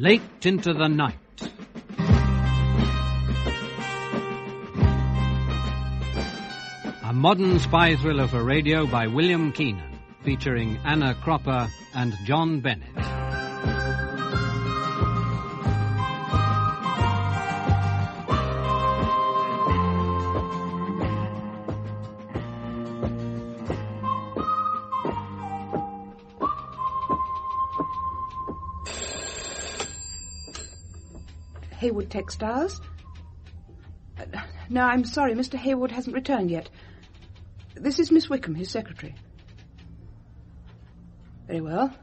Late into the night. A modern spy thriller for radio by William Keenan, featuring Anna Cropper and John Bennett. Hayward Textiles? No, I'm sorry, Mr. Hayward hasn't returned yet. This is Miss Wickham, his secretary. Very well.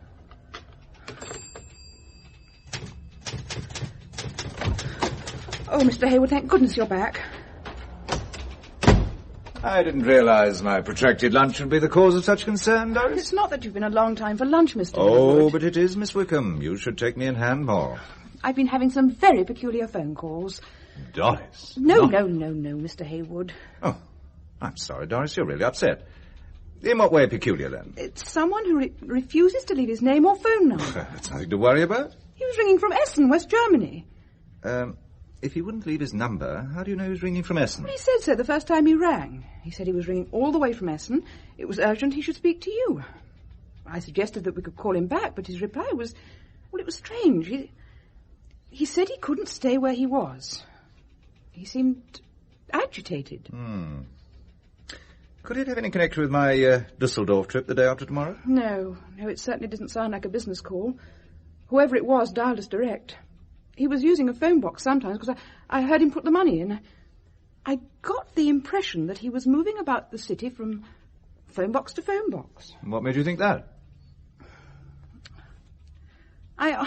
Oh, Mr. Hayward, thank goodness you're back. I didn't realise my protracted lunch would be the cause of such concern, Doris. It's not that you've been a long time for lunch, Mr. Oh, Hayward. but it is, Miss Wickham. You should take me in hand more. I've been having some very peculiar phone calls. Doris? No, Mr. Hayward. Oh, I'm sorry, Doris. You're really upset. In what way peculiar, then? It's someone who refuses to leave his name or phone number. That's nothing to worry about. He was ringing from Essen, West Germany. If he wouldn't leave his number, how do you know he was ringing from Essen? Well, he said so the first time he rang. He said he was ringing all the way from Essen. It was urgent he should speak to you. I suggested that we could call him back, but his reply was... Well, it was strange. He said he couldn't stay where he was. He seemed agitated. Could it have any connection with my Dusseldorf trip the day after tomorrow? No, it certainly didn't sound like a business call. Whoever it was dialed us direct. He was using a phone box sometimes because I heard him put the money in. I got the impression that he was moving about the city from phone box to phone box. What made you think that? I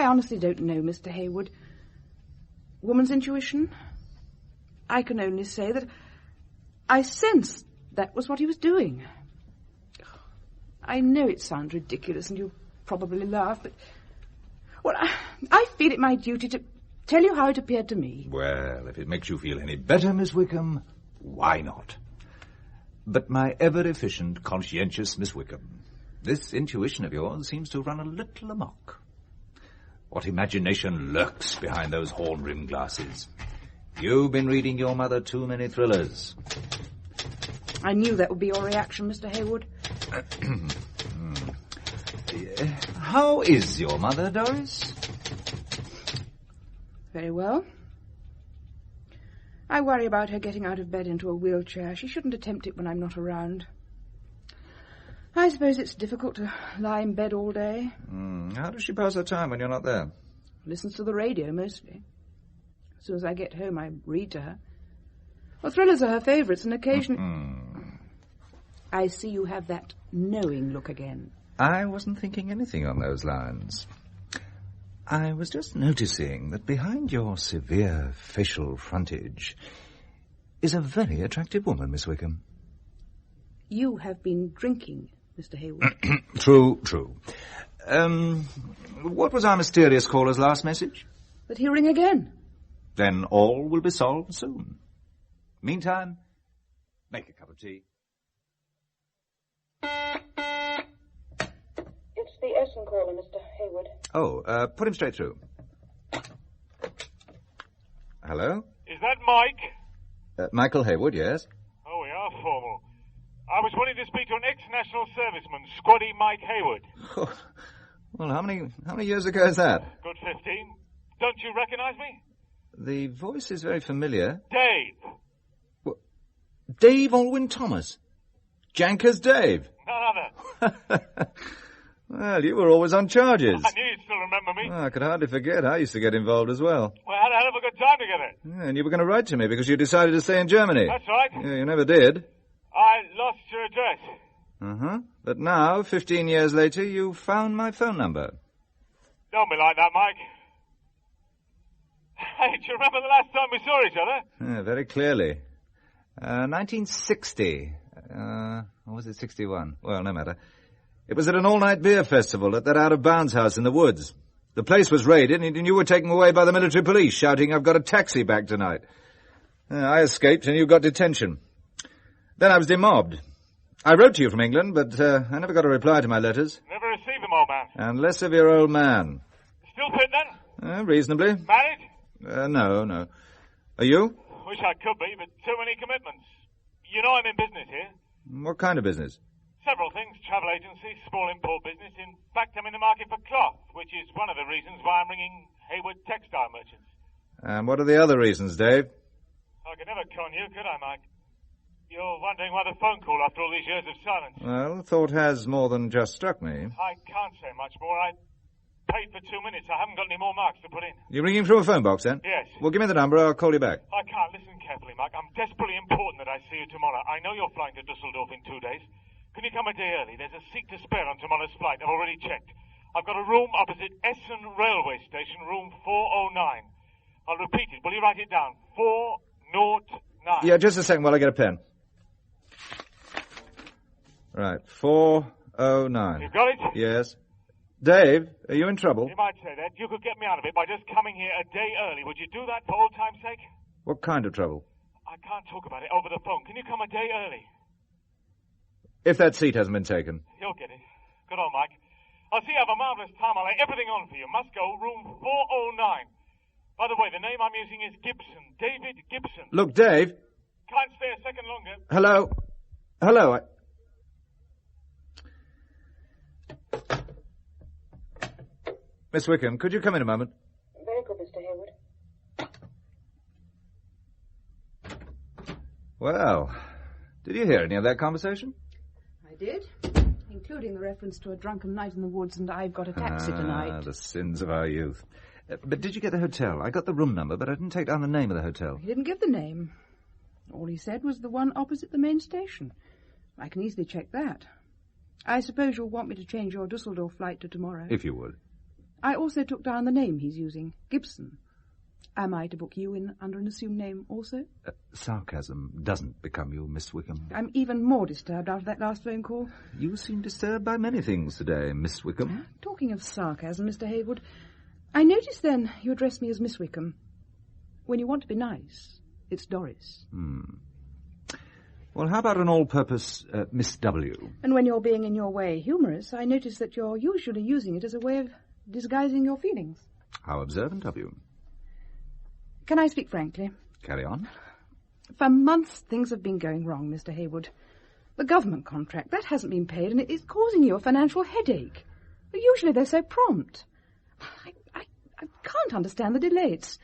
honestly don't know, Mr. Hayward. Woman's intuition? I can only say that I sensed that was what he was doing. I know it sounds ridiculous and you'll probably laugh, but... Well, I feel it my duty to tell you how it appeared to me. Well, if it makes you feel any better, Miss Wickham, why not? But my ever-efficient, conscientious Miss Wickham, this intuition of yours seems to run a little amok. What imagination lurks behind those horn-rimmed glasses? You've been reading your mother too many thrillers. I knew that would be your reaction, Mr. Hayward. How is your mother, Doris? Very well. I worry about her getting out of bed into a wheelchair. She shouldn't attempt it when I'm not around. I suppose it's difficult to lie in bed all day. How does she pass her time when you're not there? Listens to the radio, mostly. As soon as I get home, I read to her. Well, thrillers are her favourites, and occasionally... I see you have that knowing look again. I wasn't thinking anything on those lines. I was just noticing that behind your severe facial frontage is a very attractive woman, Miss Wickham. You have been drinking, Mr. Hayward. True. What was our mysterious caller's last message? That he'll ring again. Then all will be solved soon. Meantime, make a cup of tea. It's the Essen caller, Mr. Hayward. Oh, put him straight through. Hello? Is that Mike? Michael Hayward, yes. Oh, we are formal. I was wanting to speak to an ex-national serviceman, Squaddy Mike Hayward. Oh, well, how many years ago is that? Good 15. Don't you recognise me? The voice is very familiar. Dave. What? Dave Alwyn-Thomas? Janker's Dave? None other. Well, you were always on charges. I knew you'd still remember me. Oh, I could hardly forget. I used to get involved as well. We had a hell of a good time together. Yeah, and you were going to write to me because you decided to stay in Germany. That's right. Yeah, you never did. I lost your address. Uh-huh. But now, 15 years later, you found my phone number. Don't be like that, Mike. Hey, do you remember the last time we saw each other? Yeah, very clearly. 1960. Or was it 61? Well, no matter. It was at an all-night beer festival at that out-of-bounds house in the woods. The place was raided, and you were taken away by the military police, shouting, "I've got a taxi back tonight." I escaped, and you got detention. Then I was demobbed. I wrote to you from England, but I never got a reply to my letters. Never received them, old man. And less of your old man. Still fit then? Reasonably. Married? No. Are you? Wish I could be, but too many commitments. You know I'm in business here. What kind of business? Several things. Travel agency, small import business. In fact, I'm in the market for cloth, which is one of the reasons why I'm ringing Hayward textile merchants. And what are the other reasons, Dave? I could never con you, could I, Mike? You're wondering why the phone call after all these years of silence. Well, thought has more than just struck me. I can't say much more. I paid for 2 minutes. I haven't got any more marks to put in. You're ringing from a phone box, then? Yes. Well, give me the number. I'll call you back. I can't. Listen carefully, Mike. I'm desperately important that I see you tomorrow. I know you're flying to Dusseldorf in 2 days. Can you come a day early? There's a seat to spare on tomorrow's flight. I've already checked. I've got a room opposite Essen railway station, room 409. I'll repeat it. Will you write it down? 409. Yeah, just a second while I get a pen. Right, 409. You got it? Yes. Dave, are you in trouble? You might say that. You could get me out of it by just coming here a day early. Would you do that for old time's sake? What kind of trouble? I can't talk about it over the phone. Can you come a day early? If that seat hasn't been taken. You'll get it. Good on, Mike. I'll see you have a marvellous time. I'll lay everything on for you. Must go, room 409. By the way, the name I'm using is Gibson. David Gibson. Look, Dave. Can't stay a second longer. Hello. Miss Wickham, could you come in a moment? Very good, Mr. Hayward. Well, did you hear any of that conversation? I did, including the reference to a drunken night in the woods and I've got a taxi tonight. The sins of our youth. But did you get the hotel? I got the room number, but I didn't take down the name of the hotel. He didn't give the name. All he said was the one opposite the main station. I can easily check that. I suppose you'll want me to change your Dusseldorf flight to tomorrow. If you would. I also took down the name he's using, Gibson. Am I to book you in under an assumed name also? Sarcasm doesn't become you, Miss Wickham. I'm even more disturbed after that last phone call. You seem disturbed by many things today, Miss Wickham. Talking of sarcasm, Mr. Hayward, I noticed then you address me as Miss Wickham. When you want to be nice, it's Doris. Well, how about an all-purpose Miss W? And when you're being in your way humorous, I notice that you're usually using it as a way of disguising your feelings. How observant of you. Can I speak frankly? Carry on. For months, things have been going wrong, Mr. Hayward. The government contract, that hasn't been paid, and it's causing you a financial headache. Usually they're so prompt. I can't understand the delay. It's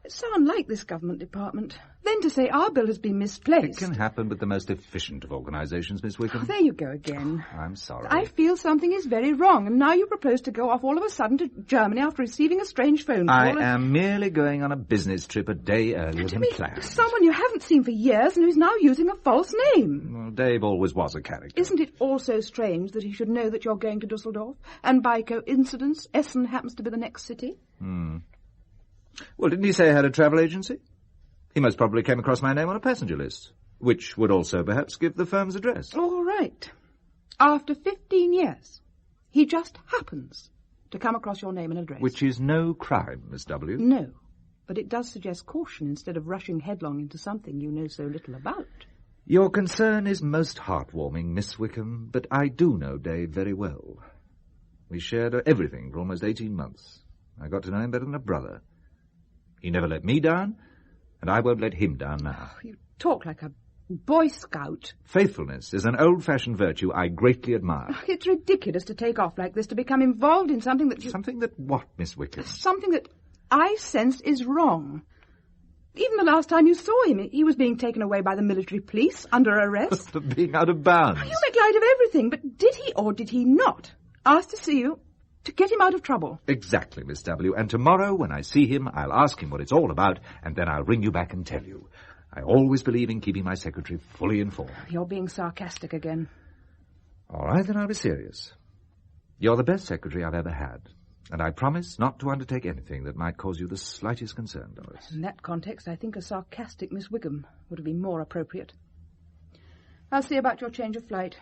so unlike this government department. Then to say our bill has been misplaced. It can happen with the most efficient of organisations, Miss Wickham. Oh, there you go again. I'm sorry. I feel something is very wrong, and now you propose to go off all of a sudden to Germany after receiving a strange phone call. I am merely going on a business trip a day earlier than planned. Someone you haven't seen for years and who's now using a false name. Well, Dave always was a character. Isn't it also strange that he should know that you're going to Dusseldorf, and by coincidence, Essen happens to be the next city? Well, didn't he say he had a travel agency? He most probably came across my name on a passenger list, which would also perhaps give the firm's address. All right. After 15 years, he just happens to come across your name and address. Which is no crime, Miss W. No, but it does suggest caution instead of rushing headlong into something you know so little about. Your concern is most heartwarming, Miss Wickham, but I do know Dave very well. We shared everything for almost 18 months. I got to know him better than a brother. He never let me down, and I won't let him down now. Oh, you talk like a Boy Scout. Faithfulness is an old-fashioned virtue I greatly admire. Oh, it's ridiculous to take off like this, to become involved in something that you... Something that what, Miss Wickham? Something that I sense is wrong. Even the last time you saw him, he was being taken away by the military police under arrest. For being out of bounds. Oh, you make light of everything, but did he or did he not ask to see you to get him out of trouble? Exactly, Miss W. And tomorrow, when I see him, I'll ask him what it's all about, and then I'll ring you back and tell you. I always believe in keeping my secretary fully informed. You're being sarcastic again. All right, then I'll be serious. You're the best secretary I've ever had, and I promise not to undertake anything that might cause you the slightest concern, Doris. In that context, I think a sarcastic Miss Wickham would have been more appropriate. I'll see about your change of flight.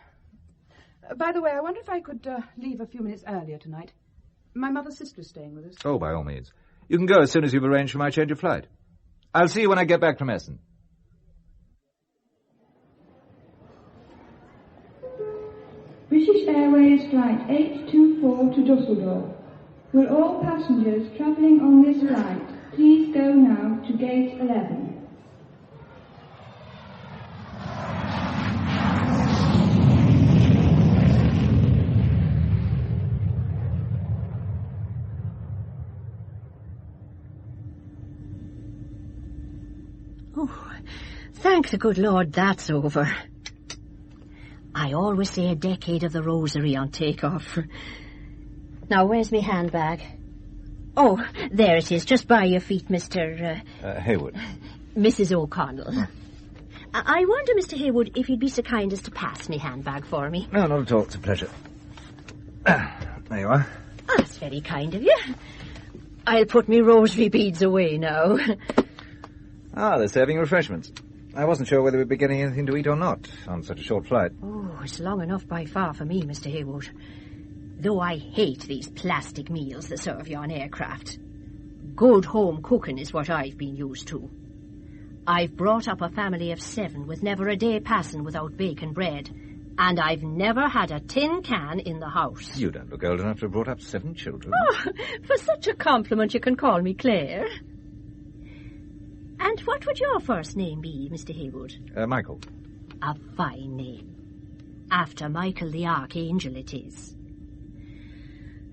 By the way, I wonder if I could leave a few minutes earlier tonight. My mother's sister is staying with us. Oh, by all means. You can go as soon as you've arranged for my change of flight. I'll see you when I get back from Essen. British Airways Flight 824 to Dusseldorf. Will all passengers travelling on this flight please go now to gate 11? Oh, thank the good Lord that's over. I always say a decade of the rosary on takeoff. Now, where's my handbag? Oh, there it is, just by your feet, Mr... Hayward. Mrs. O'Connell. I wonder, Mr. Hayward, if you'd be so kind as to pass me handbag for me. No, not at all. It's a pleasure. There you are. Oh, that's very kind of you. I'll put me rosary beads away now. They're serving refreshments. I wasn't sure whether we'd be getting anything to eat or not on such a short flight. Oh, it's long enough by far for me, Mr. Hayward. Though I hate these plastic meals that serve you on aircraft. Good home cooking is what I've been used to. I've brought up a family of 7 with never a day passing without bacon bread. And I've never had a tin can in the house. You don't look old enough to have brought up 7 children. Oh, for such a compliment you can call me Claire. And what would your first name be, Mr. Hayward? Michael. A fine name. After Michael the Archangel it is.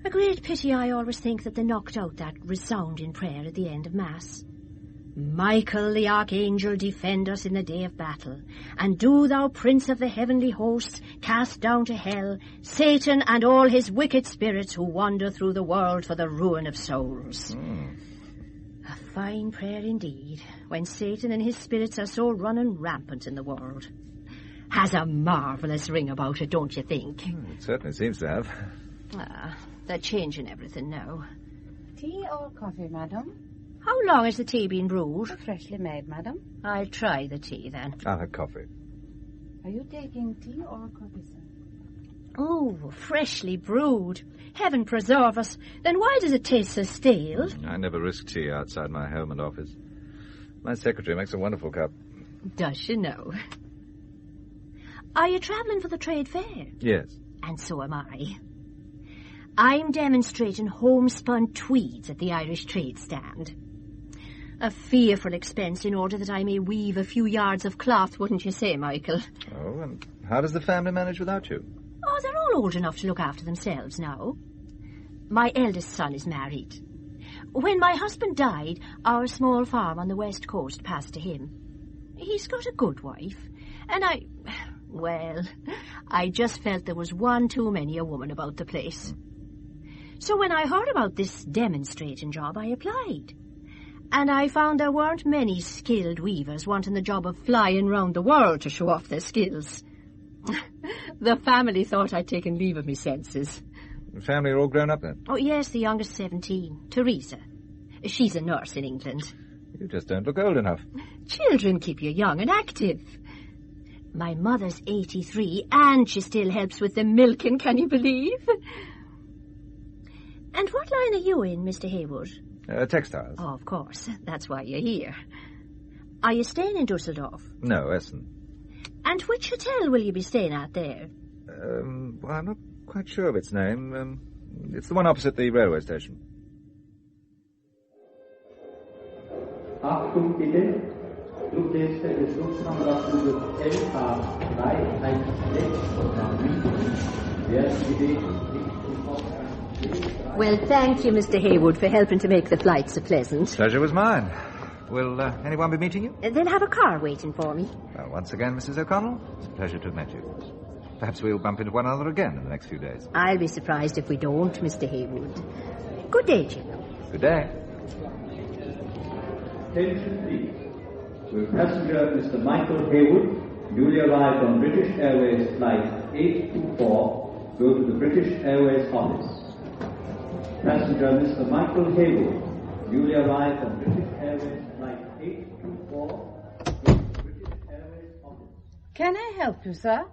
A great pity I always think that they knocked out that resounding prayer at the end of Mass. Michael the Archangel, defend us in the day of battle. And do thou, Prince of the heavenly hosts, cast down to hell Satan and all his wicked spirits who wander through the world for the ruin of souls. A fine prayer indeed, when Satan and his spirits are so running rampant in the world. Has a marvellous ring about it, don't you think? It certainly seems to have. They're changing everything now. Tea or coffee, madam? How long has the tea been brewed? Freshly made, madam. I'll try the tea, then. I'll have coffee. Are you taking tea or coffee, sir? Oh, freshly brewed. Heaven preserve us. Then why does it taste so stale? I never risk tea outside my home and office. My secretary makes a wonderful cup. Does she know? Are you travelling for the trade fair? Yes. And so am I. I'm demonstrating homespun tweeds at the Irish trade stand. A fearful expense in order that I may weave a few yards of cloth, wouldn't you say, Michael? Oh, and how does the family manage without you? Oh, they're all old enough to look after themselves now. My eldest son is married. When my husband died, our small farm on the west coast passed to him. He's got a good wife, and I just felt there was one too many a woman about the place. So when I heard about this demonstrating job, I applied. And I found there weren't many skilled weavers wanting the job of flying round the world to show off their skills. The family thought I'd taken leave of me senses. The family are all grown up then? Oh, yes, the youngest 17, Teresa. She's a nurse in England. You just don't look old enough. Children keep you young and active. My mother's 83, and she still helps with the milking, can you believe? And what line are you in, Mr. Hayward? Textiles. Oh, of course. That's why you're here. Are you staying in Dusseldorf? No, Essen. And which hotel will you be staying at there? Well, I'm not quite sure of its name. It's the one opposite the railway station. Achtung bitte, Fluggäste des Lufthansa-Fluges LH316 nach München werden gebeten, Well, thank you, Mr. Hayward, for helping to make the flight so pleasant. Pleasure was mine. Will anyone be meeting you? They'll have a car waiting for me. Well, once again, Mrs. O'Connell, it's a pleasure to have met you. Perhaps we'll bump into one another again in the next few days. I'll be surprised if we don't, Mr. Hayward. Good day, Jim. Good day. Attention, please. Will passenger Mr. Michael Hayward, newly arrived on British Airways Flight 824, go to the British Airways office. Passenger Mr. Michael Hayward, newly arrived on British Airways Flight 824, go to the British Airways office. Can I help you, sir?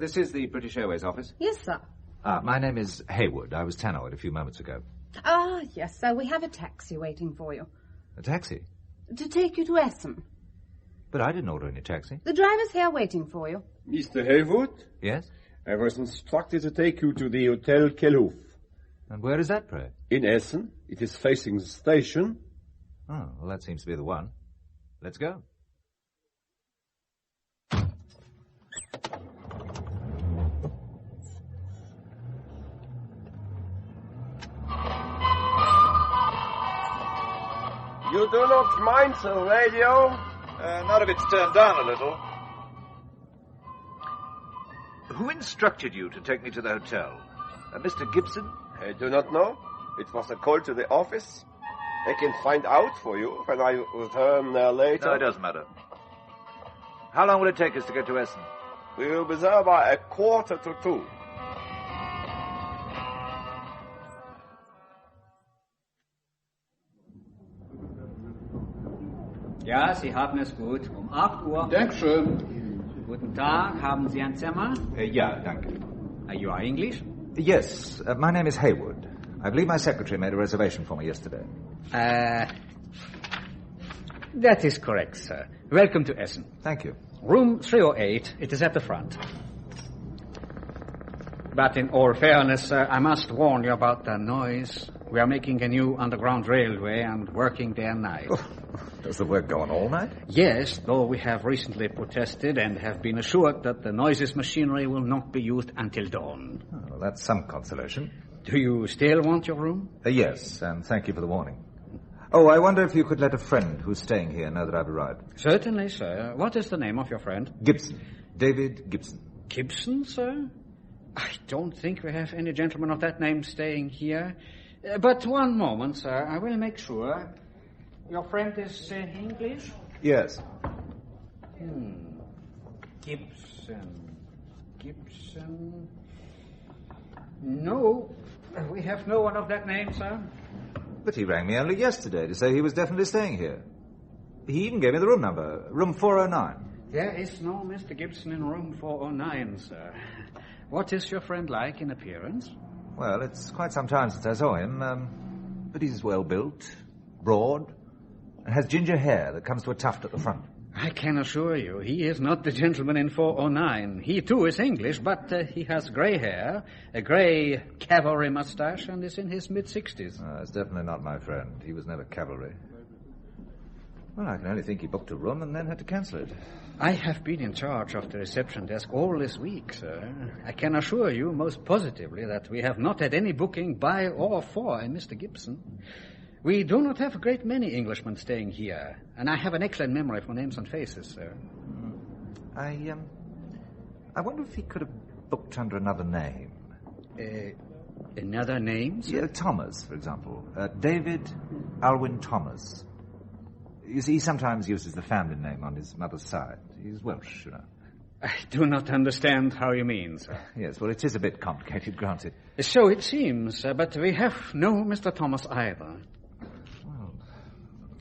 This is the British Airways office. Yes, sir. My name is Hayward. I was tannoyed a few moments ago. Ah, yes, sir. We have a taxi waiting for you. A taxi? To take you to Essen. But I didn't order any taxi. The driver's here waiting for you. Mr. Hayward? Yes? I was instructed to take you to the Hotel Kelhof. And where is that, pray? In Essen. It is facing the station. Oh, well, that seems to be the one. Let's go. You do not mind the radio? Not if it's turned down a little. Who instructed you to take me to the hotel? Mr. Gibson? I do not know. It was a call to the office. I can find out for you when I return later. No, it doesn't matter. How long will it take us to get to Essen? We will be there by 1:45. Ja, Sie haben es gut. 8 Uhr. Dankeschön. Guten Tag. Haben Sie ein Zimmer? Yeah, danke. You are English? Yes, my name is Hayward. I believe my secretary made a reservation for me yesterday. That is correct, sir. Welcome to Essen. Thank you. Room 308. It is at the front. But in all fairness, sir, I must warn you about the noise. We are making a new underground railway and working day and night. Oh, does the work go on all night? Yes, though we have recently protested and have been assured that the noiseless machinery will not be used until dawn. Oh, well, that's some consolation. Do you still want your room? Yes, and thank you for the warning. Oh, I wonder if you could let a friend who's staying here know that I've arrived. Certainly, sir. What is the name of your friend? Gibson. David Gibson. Gibson, sir? I don't think we have any gentleman of that name staying here. But one moment, sir. I will make sure. Your friend is English? Yes. Gibson. No, we have no one of that name, sir. But he rang me only yesterday to say he was definitely staying here. He even gave me the room number, room 409. There is no Mr. Gibson in room 409, sir. What is your friend like in appearance? Well, it's quite some time since I saw him, but he's well-built, broad, and has ginger hair that comes to a tuft at the front. I can assure you, he is not the gentleman in 409. He, too, is English, but he has grey hair, a grey cavalry moustache, and is in his mid-60s. It's definitely not my friend. He was never cavalry. Well, I can only think he booked a room and then had to cancel it. I have been in charge of the reception desk all this week, sir. I can assure you most positively that we have not had any booking by or for a Mr. Gibson. We do not have a great many Englishmen staying here, and I have an excellent memory for names and faces, sir. I wonder if he could have booked under another name. Another name, sir? Yeah, Thomas, for example. David Alwyn Thomas. You see, he sometimes uses the family name on his mother's side. He's Welsh, you know. I do not understand how you mean, sir. Yes, well, it is a bit complicated, granted. So it seems, but we have no Mr. Thomas either. Well,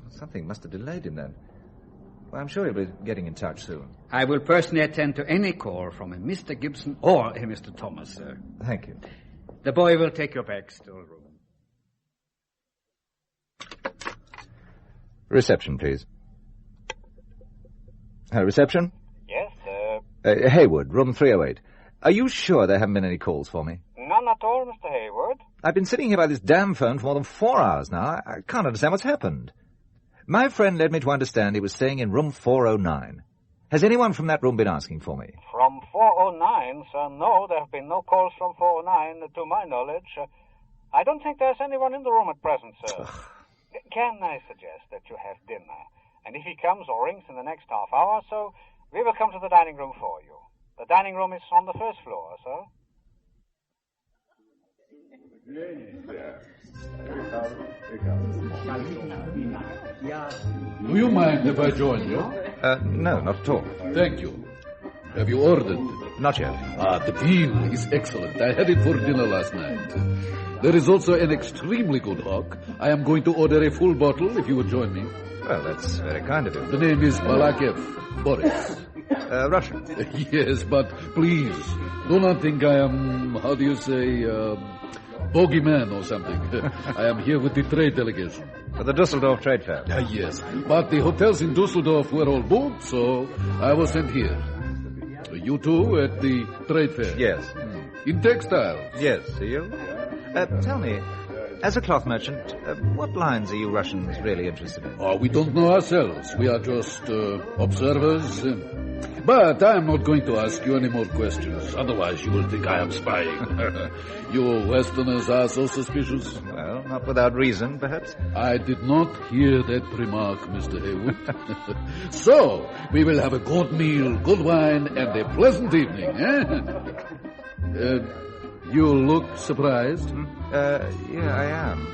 something must have delayed him then. Well, I'm sure he'll be getting in touch soon. I will personally attend to any call from a Mr. Gibson or a Mr. Thomas, sir. Thank you. The boy will take your bags to a room. Reception, please. Reception? Yes, sir. Hayward, room 308. Are you sure there haven't been any calls for me? None at all, Mr. Hayward. I've been sitting here by this damn phone for more than 4 hours now. I can't understand what's happened. My friend led me to understand he was staying in room 409. Has anyone from that room been asking for me? From 409, sir, no, there have been no calls from 409, to my knowledge. I don't think there's anyone in the room at present, sir. Can I suggest that you have dinner? And if he comes or rings in the next half hour or so, we will come to the dining room for you. The dining room is on the first floor, sir. Do you mind if I join you? No, not at all. Thank you. Have you ordered? Not yet. The veal is excellent. I had it for dinner last night. There is also an extremely good hock. I am going to order a full bottle if you would join me. Well, that's very kind of you. The name is Balakev. Boris. Russian. Yes, but please, do not think I am, how do you say, bogeyman or something. I am here with the trade delegation. For the Dusseldorf Trade Fair? Yes, but the hotels in Dusseldorf were all booked, so I was sent here. You too at the trade fair? Yes. In textiles? Yes, see you? Tell me, as a cloth merchant, what lines are you Russians really interested in? Oh, we don't know ourselves. We are just observers. But I am not going to ask you any more questions. Otherwise, you will think I am spying. You Westerners are so suspicious. Well, not without reason, perhaps. I did not hear that remark, Mr. Hayward. So, we will have a good meal, good wine, and a pleasant evening, eh? You look surprised? Yeah, I am.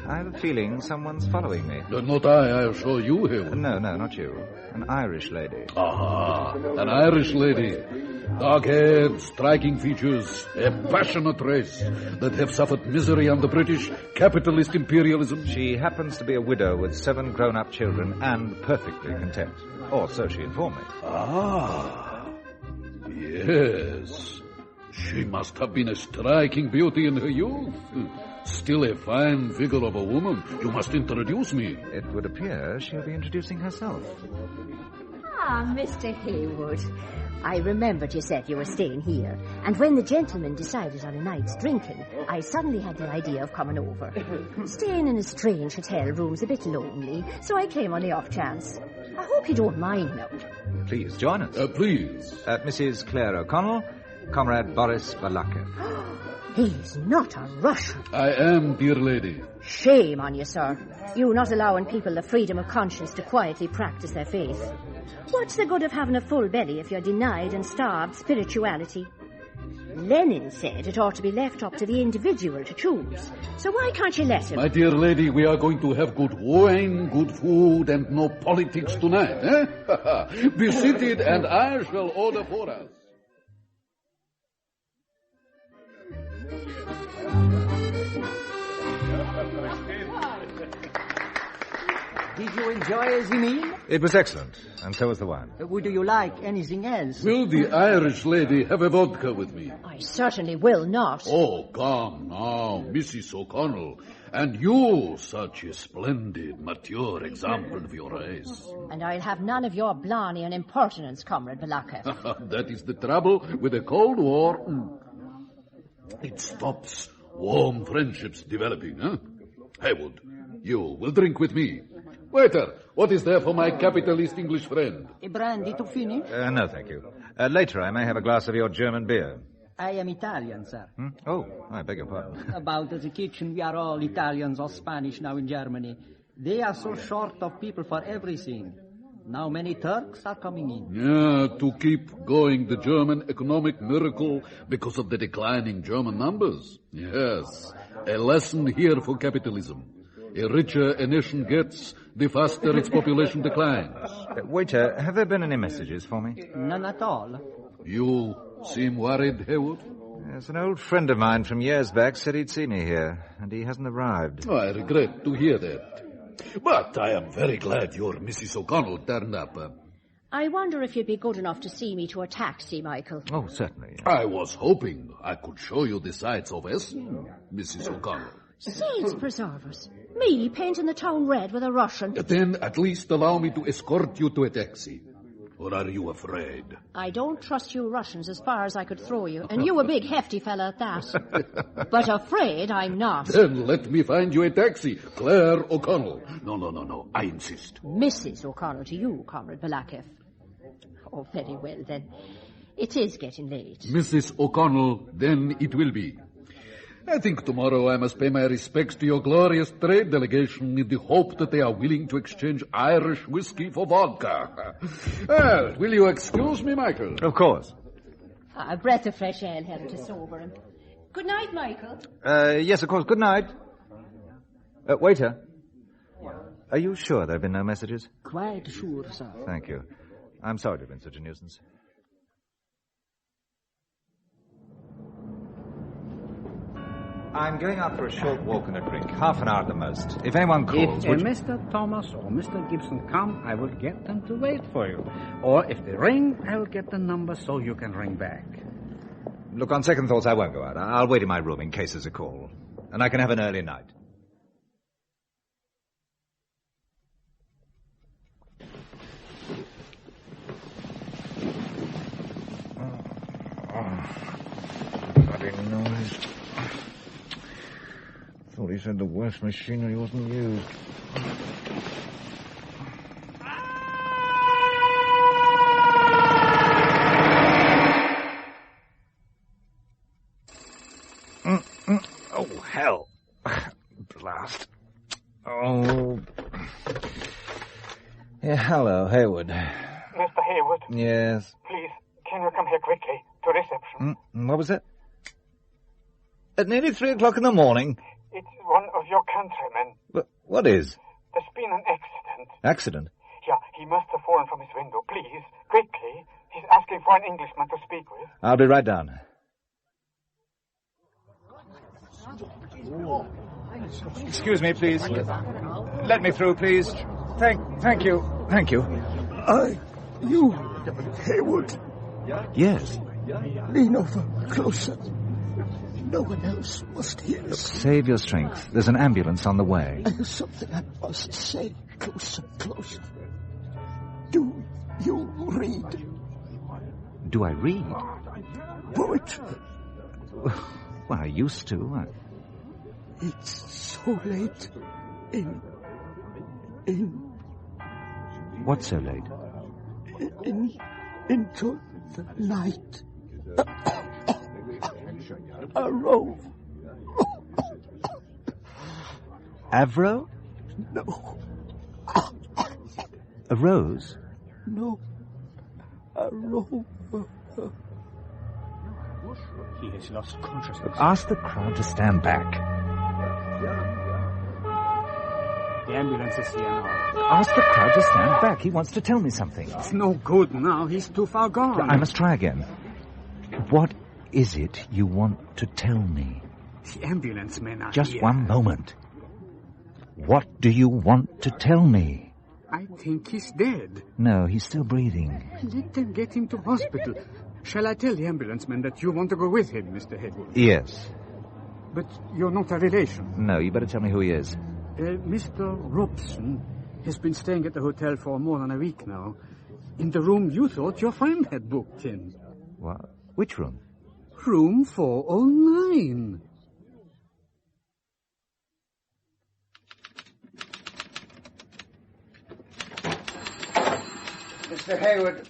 I have a feeling someone's following me. Not I assure you, Hayward. No, not you. An Irish lady. Aha, an Irish lady. Dark hair, striking features, a passionate race that have suffered misery under British capitalist imperialism. She happens to be a widow with 7 grown-up children and perfectly content. Or so she informed me. Ah, yes. She must have been a striking beauty in her youth. Still a fine figure of a woman. You must introduce me. It would appear she'll be introducing herself. Ah, Mr. Hayward. I remembered you said you were staying here, and when the gentleman decided on a night's drinking, I suddenly had the idea of coming over. Staying in a strange hotel room's a bit lonely, so I came on the off chance. I hope you don't mind now. Please join us. Please. Mrs. Claire O'Connell, Comrade Boris Balakev. He's not a Russian. I am, dear lady. Shame on you, sir. You not allowing people the freedom of conscience to quietly practice their faith. What's the good of having a full belly if you're denied and starved spirituality? Lenin said it ought to be left up to the individual to choose. So why can't you let him? My dear lady, we are going to have good wine, good food, and no politics tonight, eh? Be seated, and I shall order for us. Did you enjoy the meal? It was excellent, and so was the wine. Would you like anything else? Will the Irish lady have a vodka with me? I certainly will not. Oh, come now, Mrs. O'Connell. And you, such a splendid, mature example of your race. And I'll have none of your blarney and impertinence, Comrade Balakev. That is the trouble with the Cold War. It stops warm friendships developing, huh? Hayward, you will drink with me. Waiter, what is there for my capitalist English friend? A brandy to finish? No, thank you. Later I may have a glass of your German beer. I am Italian, sir. Oh, I beg your pardon. About the kitchen, we are all Italians or Spanish now in Germany. They are so short of people for everything. Now many Turks are coming in. Yeah, to keep going the German economic miracle because of the declining German numbers. Yes, a lesson here for capitalism. The richer a nation gets, the faster its population declines. Waiter, have there been any messages for me? None at all. You seem worried, Hayward? Yes, an old friend of mine from years back said he'd see me here, and he hasn't arrived. Oh, I regret to hear that. But I am very glad your Mrs. O'Connell turned up. I wonder if you'd be good enough to see me to a taxi, Michael. Oh, certainly. I was hoping I could show you the sights of Essen, Mrs. O'Connell. Saints preserve us. Me painting the town red with a Russian. Then at least allow me to escort you to a taxi. Or are you afraid? I don't trust you Russians as far as I could throw you, and you a big hefty fella at that. But afraid I'm not. Then let me find you a taxi. Claire O'Connell. No, I insist. Mrs. O'Connell to you, Comrade Balakev. Oh, very well, then. It is getting late. Mrs. O'Connell, then it will be. I think tomorrow I must pay my respects to your glorious trade delegation in the hope that they are willing to exchange Irish whiskey for vodka. Well, will you excuse me, Michael? Of course. A breath of fresh air helped to sober him. Good night, Michael. Yes, of course. Good night. Waiter. Are you sure there have been no messages? Quite sure, sir. Thank you. I'm sorry to have been such a nuisance. I'm going out for a short walk and a drink. Half an hour at the most. If anyone calls... If Mr. Thomas or Mr. Gibson come, I will get them to wait for you. Or if they ring, I will get the number so you can ring back. Look, on second thoughts, I won't go out. I'll wait in my room in case there's a call. And I can have an early night. Bloody noise. thought he said the worst machinery wasn't used. Oh, hell. Blast. Oh. Yeah, hello, Hayward. Mr. Hayward? Yes? Please, can you come here quickly to reception? What was that? At nearly 3 o'clock in the morning? It's one of your countrymen. What is? There's been an accident. Accident? Yeah, he must have fallen from his window. Please, quickly. He's asking for an Englishman to speak with. I'll be right down. Excuse me, please. Let me through, please. Thank you. Thank you. You, Hayward. Yes. Lean over closer. No one else must hear us. Save your strength. There's an ambulance on the way. There's something I must say. Closer, closer. Do you read? Do I read? Poetry. Well, I used to. It's so late. In... What's so late? Into the night. A row. Avro? No. A rose? No. A row. He has lost consciousness. Ask the crowd to stand back. The ambulance is here now. Ask the crowd to stand back. He wants to tell me something. It's no good now. He's too far gone. I must try again. What is it you want to tell me? The ambulance men are Just here. one moment. What do you want to tell me? I think he's dead. No, he's still breathing. Let them get him to hospital. Shall I tell the ambulance man that you want to go with him, Mr. Hayward? Yes. But you're not a relation. No, you better tell me who he is. Mr. Robson has been staying at the hotel for more than a week now. In the room you thought your friend had booked him. What? Which room? Room 409. Mr. Hayward,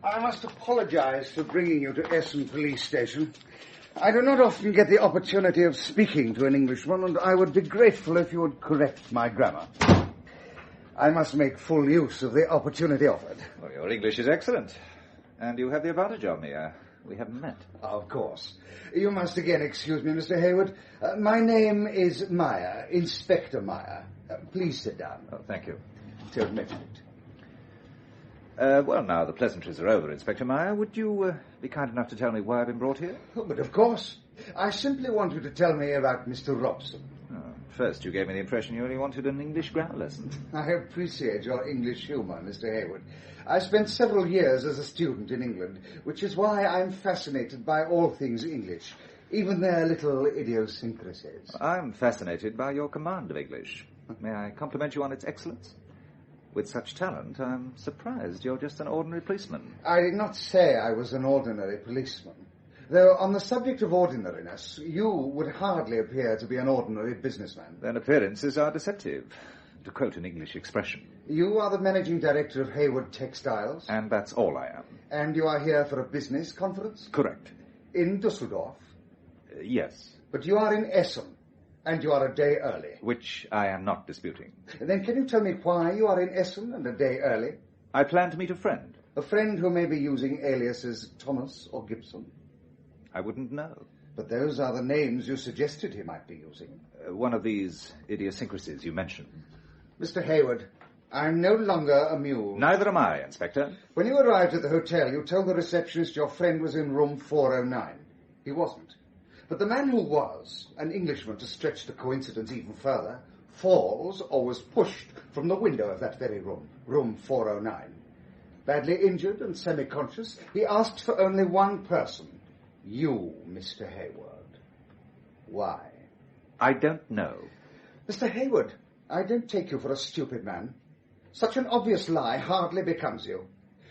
I must apologize for bringing you to Essen police station. I do not often get the opportunity of speaking to an Englishman, and I would be grateful if you would correct my grammar. I must make full use of the opportunity offered. Well, your English is excellent. And you have the advantage of me. We haven't met. Of course. You must again excuse me, Mr. Hayward. My name is Meyer, Inspector Meyer. Please sit down. Oh, thank you. Till next week. Well, now the pleasantries are over, Inspector Meyer. Would you be kind enough to tell me why I've been brought here? Oh, but of course. I simply want you to tell me about Mr. Robson. Oh, first, you gave me the impression you only wanted an English grammar lesson. I appreciate your English humour, Mr. Hayward. I spent several years as a student in England, which is why I'm fascinated by all things English, even their little idiosyncrasies. I'm fascinated by your command of English. May I compliment you on its excellence? With such talent, I'm surprised you're just an ordinary policeman. I did not say I was an ordinary policeman. Though on the subject of ordinariness, you would hardly appear to be an ordinary businessman. Then appearances are deceptive, to quote an English expression. You are the managing director of Hayward Textiles? And that's all I am. And you are here for a business conference? Correct. In Dusseldorf? Yes. But you are in Essen, and you are a day early. Which I am not disputing. Then can you tell me why you are in Essen and a day early? I plan to meet a friend. A friend who may be using aliases Thomas or Gibson? I wouldn't know. But those are the names you suggested he might be using. One of these idiosyncrasies you mentioned. Mr. Hayward, I'm no longer amused. Neither am I, Inspector. When you arrived at the hotel, you told the receptionist your friend was in room 409. He wasn't. But the man who was, an Englishman to stretch the coincidence even further, falls or was pushed from the window of that very room, room 409. Badly injured and semi-conscious, he asked for only one person. You, Mr. Hayward. Why? I don't know. Mr. Hayward, I don't take you for a stupid man. Such an obvious lie hardly becomes you.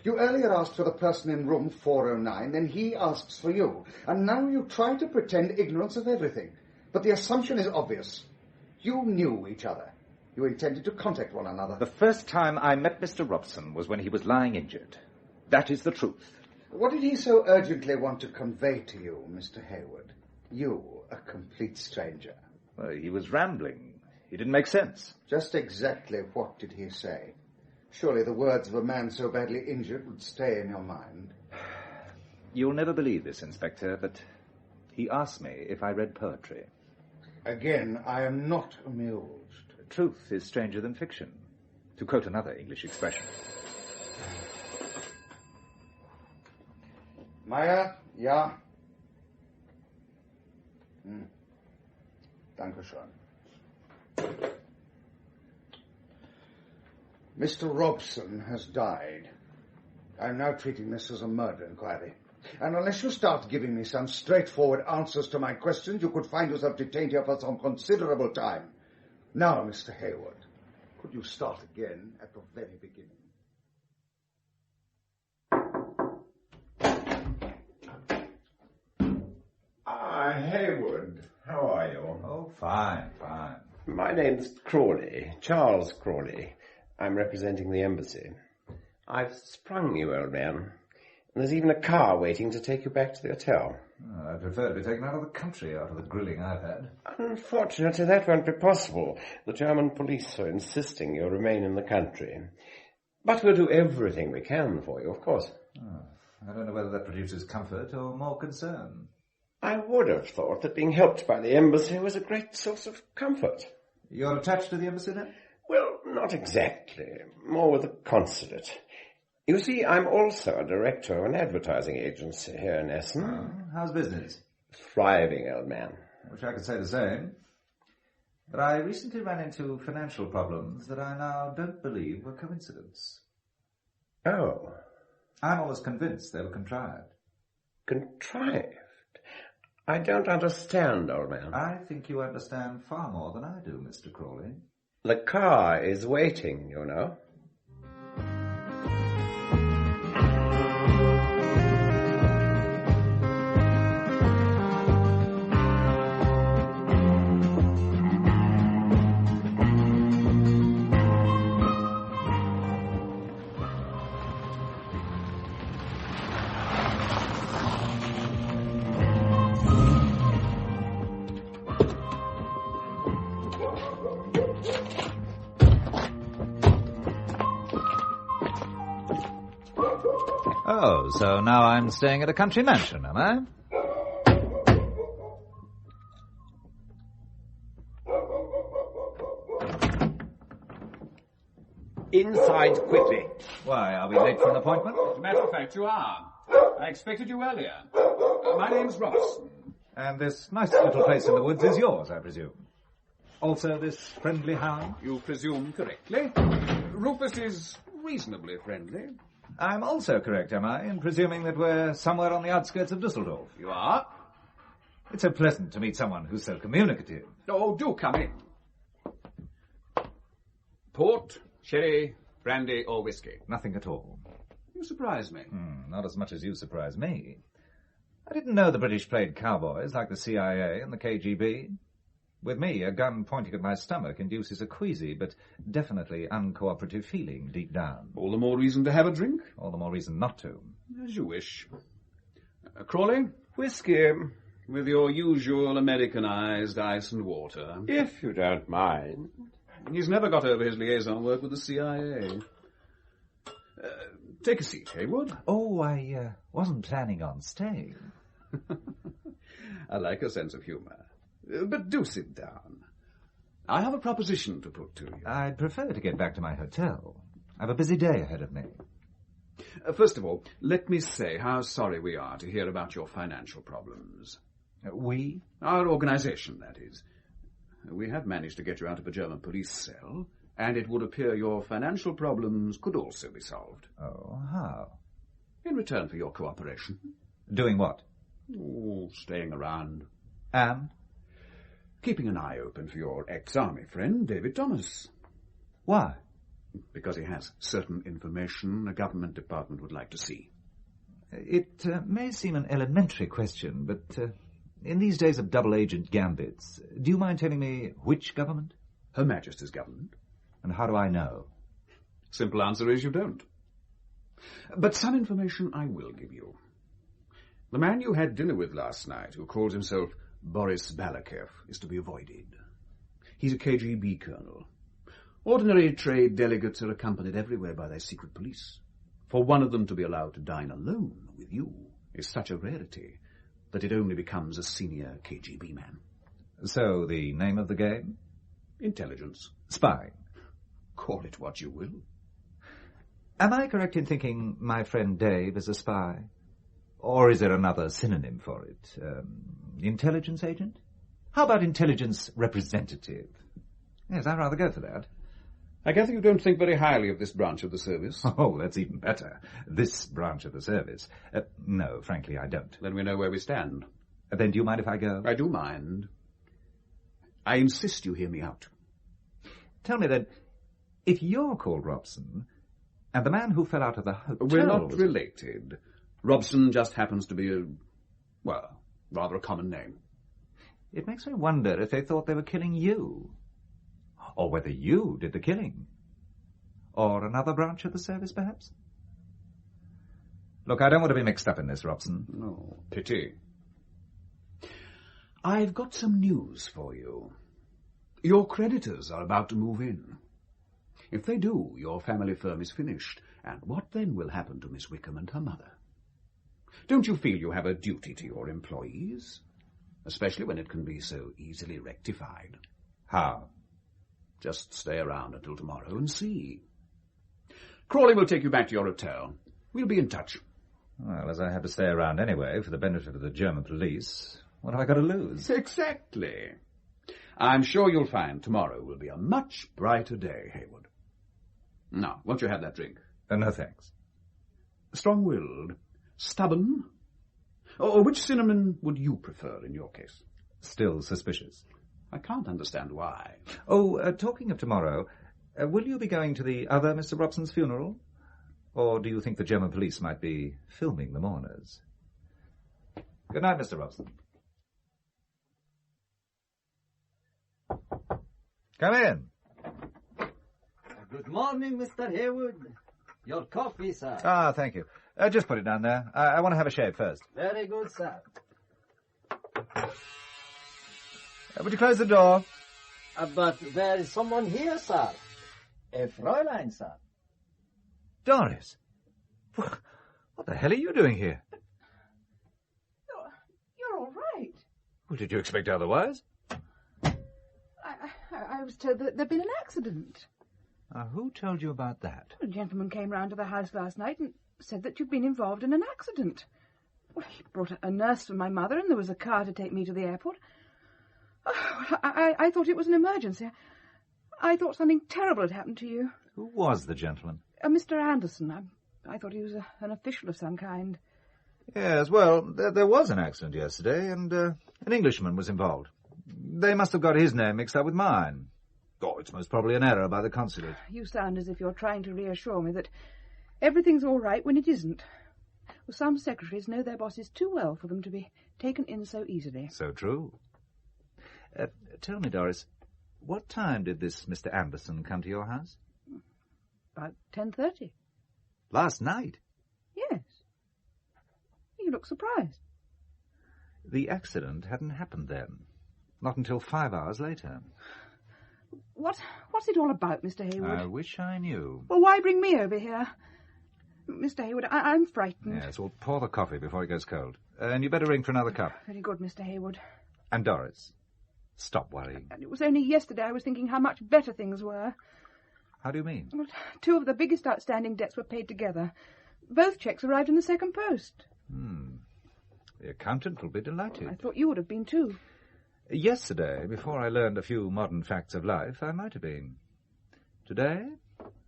You earlier asked for the person in room 409, then he asks for you, and now you try to pretend ignorance of everything. But the assumption is obvious. You knew each other. You intended to contact one another. The first time I met Mr. Robson was when he was lying injured. That is the truth. What did he so urgently want to convey to you, Mr. Hayward? You, a complete stranger. Well, he was rambling. He didn't make sense. Just exactly what did he say? Surely the words of a man so badly injured would stay in your mind. You'll never believe this, Inspector, but he asked me if I read poetry. Again, I am not amused. Truth is stranger than fiction, to quote another English expression. Meyer, ja. Dankeschön. Mr. Robson has died. I'm now treating this as a murder inquiry. And unless you start giving me some straightforward answers to my questions, you could find yourself detained here for some considerable time. Now, Mr. Hayward, could you start again at the very beginning? Hayward, how are you? Oh, fine, fine. My name's Crawley, Charles Crawley. I'm representing the embassy. I've sprung you, old man. And there's even a car waiting to take you back to the hotel. Oh, I'd prefer to be taken out of the country after the grilling I've had. Unfortunately, that won't be possible. The German police are insisting you remain in the country. But we'll do everything we can for you, of course. Oh, I don't know whether that produces comfort or more concern. I would have thought that being helped by the embassy was a great source of comfort. You're attached to the embassy then? Well, not exactly. More with the consulate. You see, I'm also a director of an advertising agency here in Essen. Oh, how's business? Thriving, old man. I wish I could say the same. But I recently ran into financial problems that I now don't believe were coincidence. Oh. I'm almost convinced they were contrived. Contrived? I don't understand, old man. I think you understand far more than I do, Mr. Crawley. The car is waiting, you know. Oh, so now I'm staying at a country mansion, am I? Inside quickly. Why, are we late for an appointment? As a matter of fact, you are. I expected you earlier. My name's Robson. And this nice little place in the woods is yours, I presume. Also this friendly hound? You presume correctly. Rufus is reasonably friendly. I'm also correct, am I, in presuming that we're somewhere on the outskirts of Dusseldorf? You are. It's so pleasant to meet someone who's so communicative. Oh, do come in. Port, sherry, brandy, or whiskey? Nothing at all. You surprise me. Not as much as you surprise me. I didn't know the British played cowboys like the CIA and the KGB. With me, a gun pointing at my stomach induces a queasy but definitely uncooperative feeling deep down. All the more reason to have a drink? All the more reason not to. As you wish. Crawley? Whiskey. With your usual Americanized ice and water. If you don't mind. He's never got over his liaison work with the CIA. Take a seat, Hayward. Oh, I wasn't planning on staying. I like a sense of humour. But do sit down. I have a proposition to put to you. I'd prefer to get back to my hotel. I've a busy day ahead of me. First of all, let me say how sorry we are to hear about your financial problems. We? Our organisation, that is. We have managed to get you out of a German police cell, and it would appear your financial problems could also be solved. Oh, how? In return for your cooperation. Doing what? Oh, staying around. And? Keeping an eye open for your ex-army friend, David Thomas. Why? Because he has certain information a government department would like to see. It may seem an elementary question, but In these days of double-agent gambits, do you mind telling me which government? Her Majesty's government. And how do I know? Simple answer is you don't. But some information I will give you. The man you had dinner with last night, who calls himself Boris Balakev, is to be avoided. He's a KGB colonel. Ordinary trade delegates are accompanied everywhere by their secret police. For one of them to be allowed to dine alone with you is such a rarity that it only becomes a senior KGB man. So, the name of the game? Intelligence. Spying. Call it what you will. Am I correct in thinking my friend Dave is a spy? Or is there another synonym for it? Intelligence agent? How about intelligence representative? Yes, I'd rather go for that. I gather you don't think very highly of this branch of the service. Oh, that's even better. This branch of the service. No, frankly, I don't. Then we know where we stand. Then do you mind if I go? I do mind. I insist you hear me out. Tell me then, if you're called Robson, and the man who fell out of the hotel... We're not related. Robson just happens to be rather a common name. It makes me wonder if they thought they were killing you. Or whether you did the killing. Or another branch of the service, perhaps? Look, I don't want to be mixed up in this, Robson. No, pity. I've got some news for you. Your creditors are about to move in. If they do, your family firm is finished. And what then will happen to Miss Wickham and her mother? Don't you feel you have a duty to your employees? Especially when it can be so easily rectified. How? Just stay around until tomorrow and see. Crawley will take you back to your hotel. We'll be in touch. Well, as I have to stay around anyway for the benefit of the German police, what have I got to lose? Exactly. I'm sure you'll find tomorrow will be a much brighter day, Hayward. Now, won't you have that drink? No, thanks. Strong-willed. Stubborn? Or which cinnamon would you prefer in your case? Still suspicious. I can't understand why. Oh, talking of tomorrow, will you be going to the other Mr. Robson's funeral? Or do you think the German police might be filming the mourners? Good night, Mr. Robson. Come in. Good morning, Mr. Hayward. Your coffee, sir. Ah, thank you. Just put it down there. I want to have a shave first. Very good, sir. Would you close the door? But there is someone here, sir. A Fräulein, sir. Doris. What the hell are you doing here? You're all right. Well, did you expect otherwise? I was told that there'd been an accident. Who told you about that? A gentleman came round to the house last night and said that you'd been involved in an accident. Well, he brought a nurse for my mother, and there was a car to take me to the airport. Oh, I thought it was an emergency. I thought something terrible had happened to you. Who was the gentleman? Mr. Anderson. I thought he was an official of some kind. Yes, well, there was an accident yesterday, and an Englishman was involved. They must have got his name mixed up with mine. Oh, it's most probably an error by the consulate. You sound as if you're trying to reassure me that everything's all right when it isn't. Well, some secretaries know their bosses too well for them to be taken in so easily. So true. Tell me, Doris, what time did this Mr. Anderson come to your house? About 10:30. Last night? Yes. You look surprised. The accident hadn't happened then. Not until 5 hours later. What's it all about, Mr. Hayward? I wish I knew. Well, why bring me over here? Mr. Hayward, I'm frightened. Yes, well, pour the coffee before it goes cold. And you better ring for another cup. Very good, Mr. Hayward. And Doris, stop worrying. And it was only yesterday I was thinking how much better things were. How do you mean? Well, 2 of the biggest outstanding debts were paid together. Both cheques arrived in the second post. The accountant will be delighted. I thought you would have been too. Yesterday, before I learned a few modern facts of life, I might have been. Today,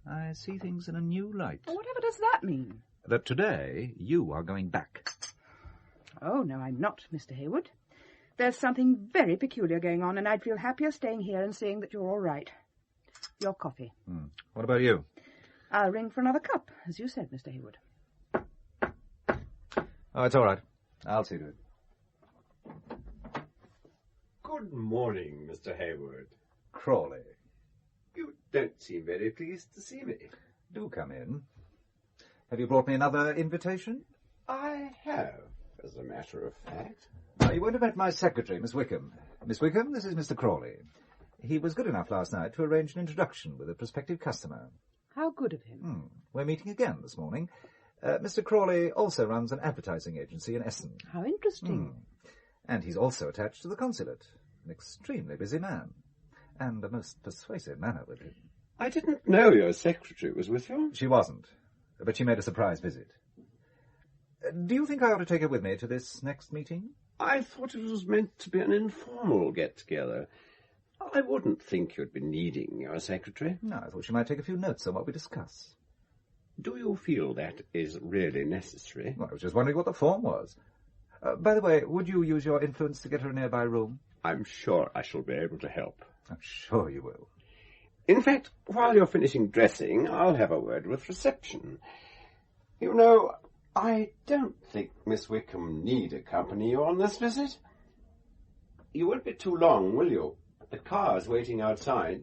I see things in a new light. Well, whatever does that mean? That today, you are going back. Oh, no, I'm not, Mr. Hayward. There's something very peculiar going on, and I'd feel happier staying here and seeing that you're all right. Your coffee. What about you? I'll ring for another cup, as you said, Mr. Hayward. Oh, it's all right. I'll see to it. Good morning, Mr. Hayward. Crawley. You don't seem very pleased to see me. Do come in. Have you brought me another invitation? I have, as a matter of fact. Now, you won't have met my secretary, Miss Wickham. Miss Wickham, this is Mr. Crawley. He was good enough last night to arrange an introduction with a prospective customer. How good of him. We're meeting again this morning. Mr. Crawley also runs an advertising agency in Essen. How interesting. And he's also attached to the consulate. An extremely busy man. And a most persuasive manner with him. I didn't know your secretary was with you. She wasn't, but she made a surprise visit. Do you think I ought to take her with me to this next meeting? I thought it was meant to be an informal get-together. I wouldn't think you'd be needing your secretary. No, I thought she might take a few notes on what we discuss. Do you feel that is really necessary? Well, I was just wondering what the form was. By the way, would you use your influence to get her a nearby room? I'm sure I shall be able to help. I'm sure you will. In fact, while you're finishing dressing, I'll have a word with reception. You know, I don't think Miss Wickham need accompany you on this visit. You won't be too long, will you? The car's waiting outside.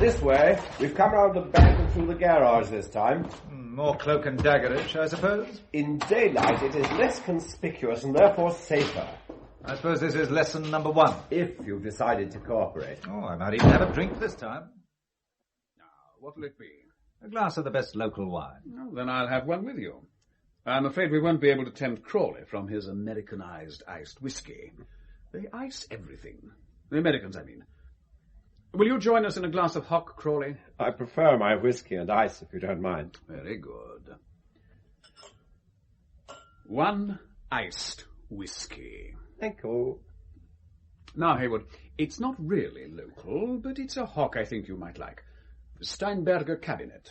This way. We've come round the back and through the garage this time. More cloak and daggerish, I suppose? In daylight it is less conspicuous and therefore safer. I suppose this is lesson number 1. If you've decided to cooperate. Oh, I might even have a drink this time. Now, what'll it be? A glass of the best local wine. Oh, then I'll have one with you. I'm afraid we won't be able to tempt Crawley from his Americanized iced whiskey. They ice everything. The Americans, I mean. Will you join us in a glass of hock, Crawley? I prefer my whiskey and ice, if you don't mind. Very good. 1 iced whiskey. Thank you. Now, Hayward, it's not really local, but it's a hock I think you might like. Steinberger Cabinet.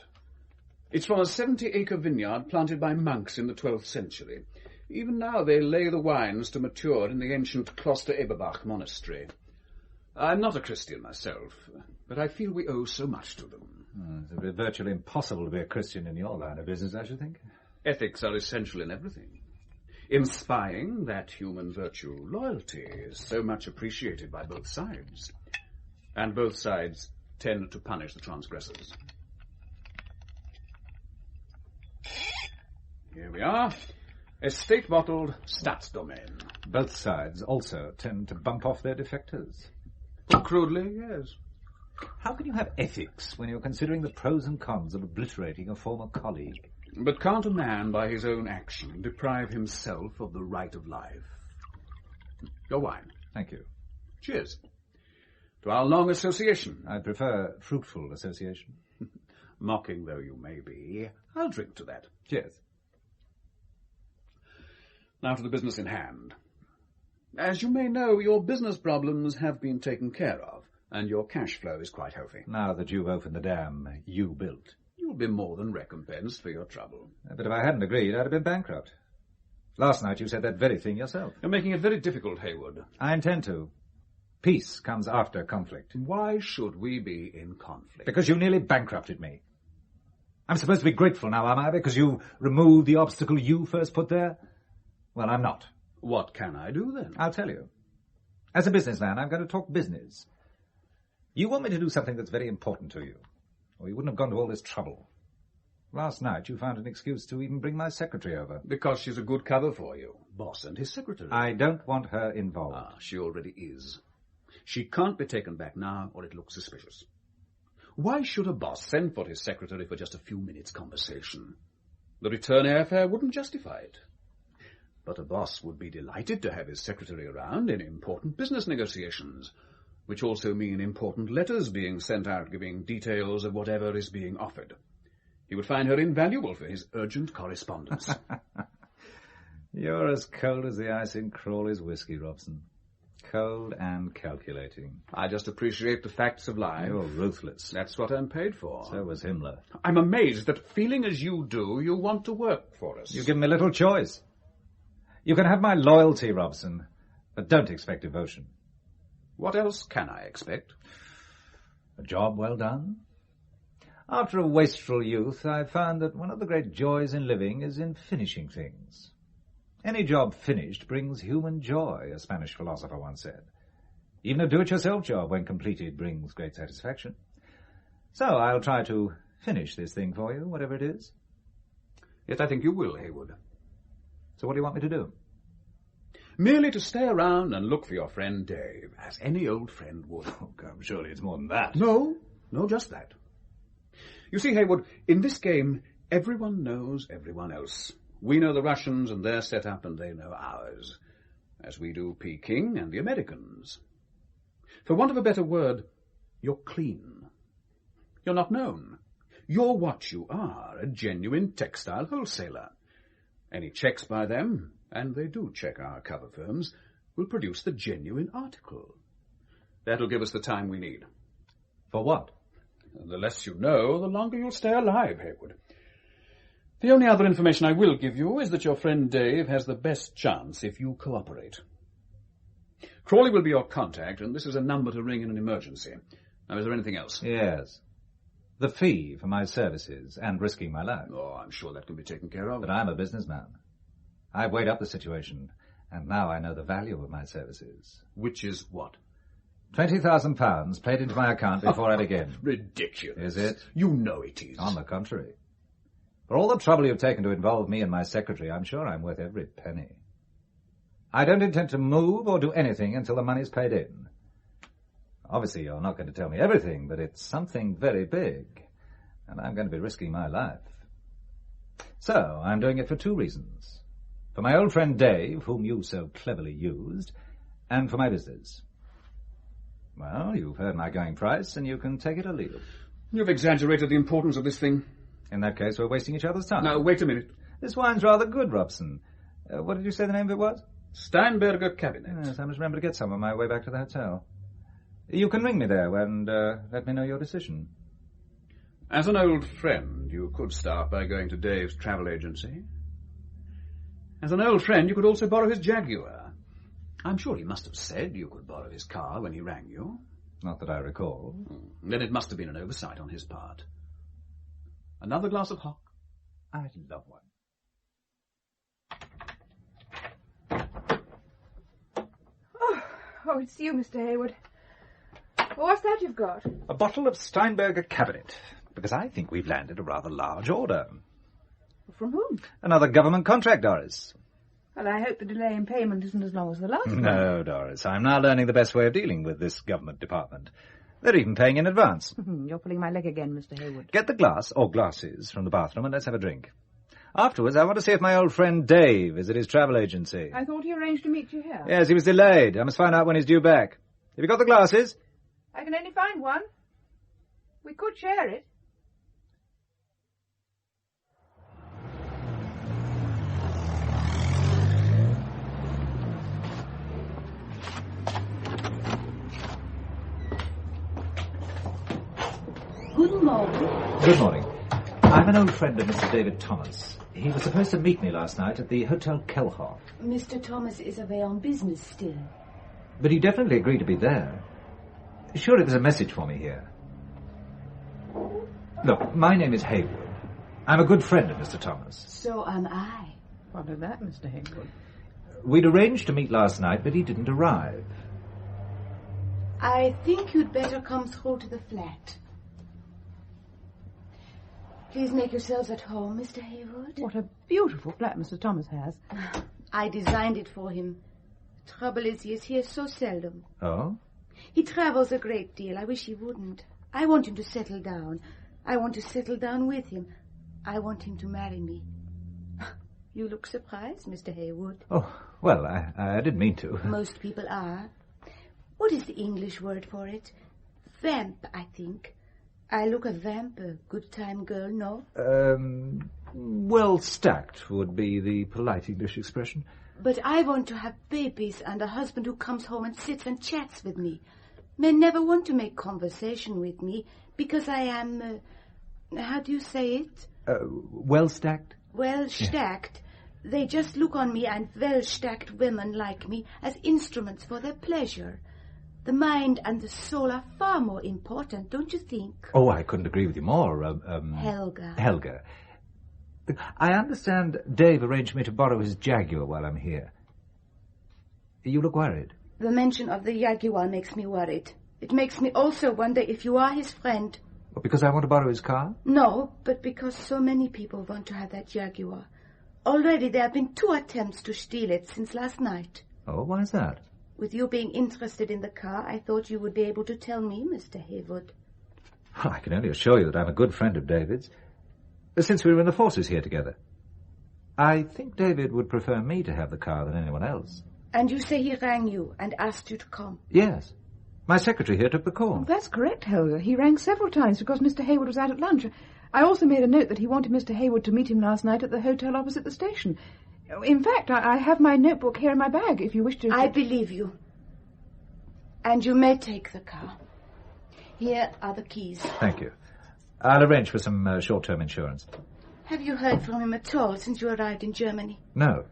It's from a 70-acre vineyard planted by monks in the 12th century. Even now they lay the wines to mature in the ancient Kloster Eberbach monastery. I'm not a Christian myself, but I feel we owe so much to them. It would be virtually impossible to be a Christian in your line of business, I should think. Ethics are essential in everything. In spying, that human virtue, loyalty, is so much appreciated by both sides. And both sides tend to punish the transgressors. Here we are. Estate-bottled Staatsdomain. Both sides also tend to bump off their defectors. Crudely, yes. How can you have ethics when you're considering the pros and cons of obliterating a former colleague? But can't a man, by his own action, deprive himself of the right of life? Your wine. Thank you. Cheers. To our long association. I'd prefer fruitful association. Mocking though you may be, I'll drink to that. Cheers. Now to the business in hand. As you may know, your business problems have been taken care of, and your cash flow is quite healthy. Now that you've opened the dam you built. You'll be more than recompensed for your trouble. But if I hadn't agreed, I'd have been bankrupt. Last night you said that very thing yourself. You're making it very difficult, Hayward. I intend to. Peace comes after conflict. Why should we be in conflict? Because you nearly bankrupted me. I'm supposed to be grateful now, am I, because you removed the obstacle you first put there? Well, I'm not. What can I do, then? I'll tell you. As a businessman, I'm going to talk business. You want me to do something that's very important to you, or you wouldn't have gone to all this trouble. Last night you found an excuse to even bring my secretary over. Because she's a good cover for you. Boss and his secretary. I don't want her involved. She already is. She can't be taken back now, or it looks suspicious. Why should a boss send for his secretary for just a few minutes' conversation? The return airfare wouldn't justify it. But a boss would be delighted to have his secretary around in important business negotiations, which also mean important letters being sent out giving details of whatever is being offered. He would find her invaluable for his urgent correspondence. You're as cold as the ice in Crawley's whiskey, Robson. Cold and calculating. I just appreciate the facts of life. You're ruthless. That's what I'm paid for. So was Himmler. I'm amazed that, feeling as you do, you want to work for us. You give me little choice. You can have my loyalty, Robson, but don't expect devotion. What else can I expect? A job well done. After a wasteful youth, I found that one of the great joys in living is in finishing things. Any job finished brings human joy, a Spanish philosopher once said. Even a do-it-yourself job, when completed, brings great satisfaction. So I'll try to finish this thing for you, whatever it is. Yes, I think you will, Hayward. So what do you want me to do? Merely to stay around and look for your friend Dave, as any old friend would. Oh, come, surely it's more than that. No, just that. You see, Hayward, in this game, everyone knows everyone else. We know the Russians and their setup, and they know ours, as we do Peking and the Americans. For want of a better word, you're clean. You're not known. You're what you are, a genuine textile wholesaler. Any checks by them, and they do check our cover firms, will produce the genuine article. That'll give us the time we need. For what? The less you know, the longer you'll stay alive, Hayward. The only other information I will give you is that your friend Dave has the best chance if you cooperate. Crawley will be your contact, and this is a number to ring in an emergency. Now, is there anything else? Yes. The fee for my services and risking my life. Oh, I'm sure that can be taken care of. But I'm a businessman. I've weighed up the situation, and now I know the value of my services. Which is what? £20,000 paid into my account before I begin. Ridiculous. Is it? You know it is. On the contrary. For all the trouble you've taken to involve me and my secretary, I'm sure I'm worth every penny. I don't intend to move or do anything until the money's paid in. Obviously, you're not going to tell me everything, but it's something very big, and I'm going to be risking my life. So, I'm doing it for two reasons. For my old friend Dave, whom you so cleverly used, and for my business. Well, you've heard my going price, and you can take it or leave it. You've exaggerated the importance of this thing. In that case, we're wasting each other's time. Now, wait a minute. This wine's rather good, Robson. What did you say the name of it was? Steinberger Cabinet. Yes, I must remember to get some on my way back to the hotel. You can ring me there and let me know your decision. As an old friend, you could start by going to Dave's travel agency. As an old friend, you could also borrow his Jaguar. I'm sure he must have said you could borrow his car when he rang you. Not that I recall. Then it must have been an oversight on his part. Another glass of hock? I'd love one. Oh, it's you, Mr. Hayward. Well, what's that you've got? A bottle of Steinberger Cabinet, because I think we've landed a rather large order. From whom? Another government contract, Doris. Well, I hope the delay in payment isn't as long as the last one. No, Doris, I'm now learning the best way of dealing with this government department. They're even paying in advance. You're pulling my leg again, Mr. Hayward. Get the glass, or glasses, from the bathroom and let's have a drink. Afterwards, I want to see if my old friend Dave is at his travel agency. I thought he arranged to meet you here. Yes, he was delayed. I must find out when he's due back. Have you got the glasses? I can only find one. We could share it. Good morning. Good morning. I'm an old friend of Mr. David Thomas. He was supposed to meet me last night at the Hotel Kelhoff. Mr. Thomas is away on business still. But he definitely agreed to be there. Surely there's a message for me here. Look, my name is Hayward. I'm a good friend of Mr. Thomas. So am I. What of that, Mr. Hayward? We'd arranged to meet last night, but he didn't arrive. I think you'd better come through to the flat. Please make yourselves at home, Mr. Hayward. What a beautiful flat Mr. Thomas has. I designed it for him. Trouble is, he is here so seldom. Oh? He travels a great deal. I wish he wouldn't. I want him to settle down. I want to settle down with him. I want him to marry me. You look surprised, Mr. Hayward. Oh, well, I didn't mean to. Most people are. What is the English word for it? Vamp, I think. I look a vamp, a good-time girl, no? Well stacked would be the polite English expression. But I want to have babies and a husband who comes home and sits and chats with me. Men never want to make conversation with me because I am, how do you say it? Well stacked? Well stacked. They just look on me and well-stacked women like me as instruments for their pleasure. The mind and the soul are far more important, don't you think? Oh, I couldn't agree with you more. Helga. I understand Dave arranged me to borrow his Jaguar while I'm here. You look worried. The mention of the Jaguar makes me worried. It makes me also wonder if you are his friend. Well, because I want to borrow his car? No, but because so many people want to have that Jaguar. Already there have been 2 attempts to steal it since last night. Oh, why is that? With you being interested in the car, I thought you would be able to tell me, Mr. Hayward. Well, I can only assure you that I'm a good friend of David's. Since we were in the forces here together. I think David would prefer me to have the car than anyone else. And you say he rang you and asked you to come? Yes. My secretary here took the call. Oh, that's correct, Helga. He rang several times because Mr. Hayward was out at lunch. I also made a note that he wanted Mr. Hayward to meet him last night at the hotel opposite the station. In fact, I have my notebook here in my bag, if you wish to... I believe you. And you may take the car. Here are the keys. Thank you. I'll arrange for some short-term insurance. Have you heard from him at all since you arrived in Germany? No.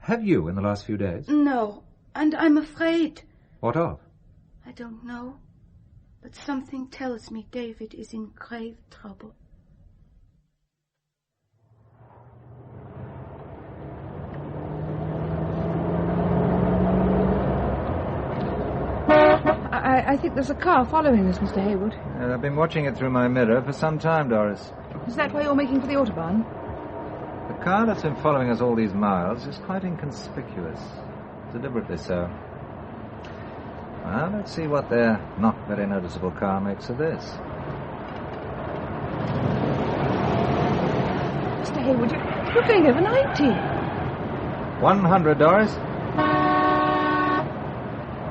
Have you in the last few days? No, and I'm afraid. What of? I don't know, but something tells me David is in grave trouble. I think there's a car following us, Mr. Hayward. I've been watching it through my mirror for some time, Doris. Is that why you're making for the Autobahn? The car that's been following us all these miles is quite inconspicuous. Deliberately so. Well, let's see what their not very noticeable car makes of this. Mr. Hayward, you're going over 90. 100, Doris.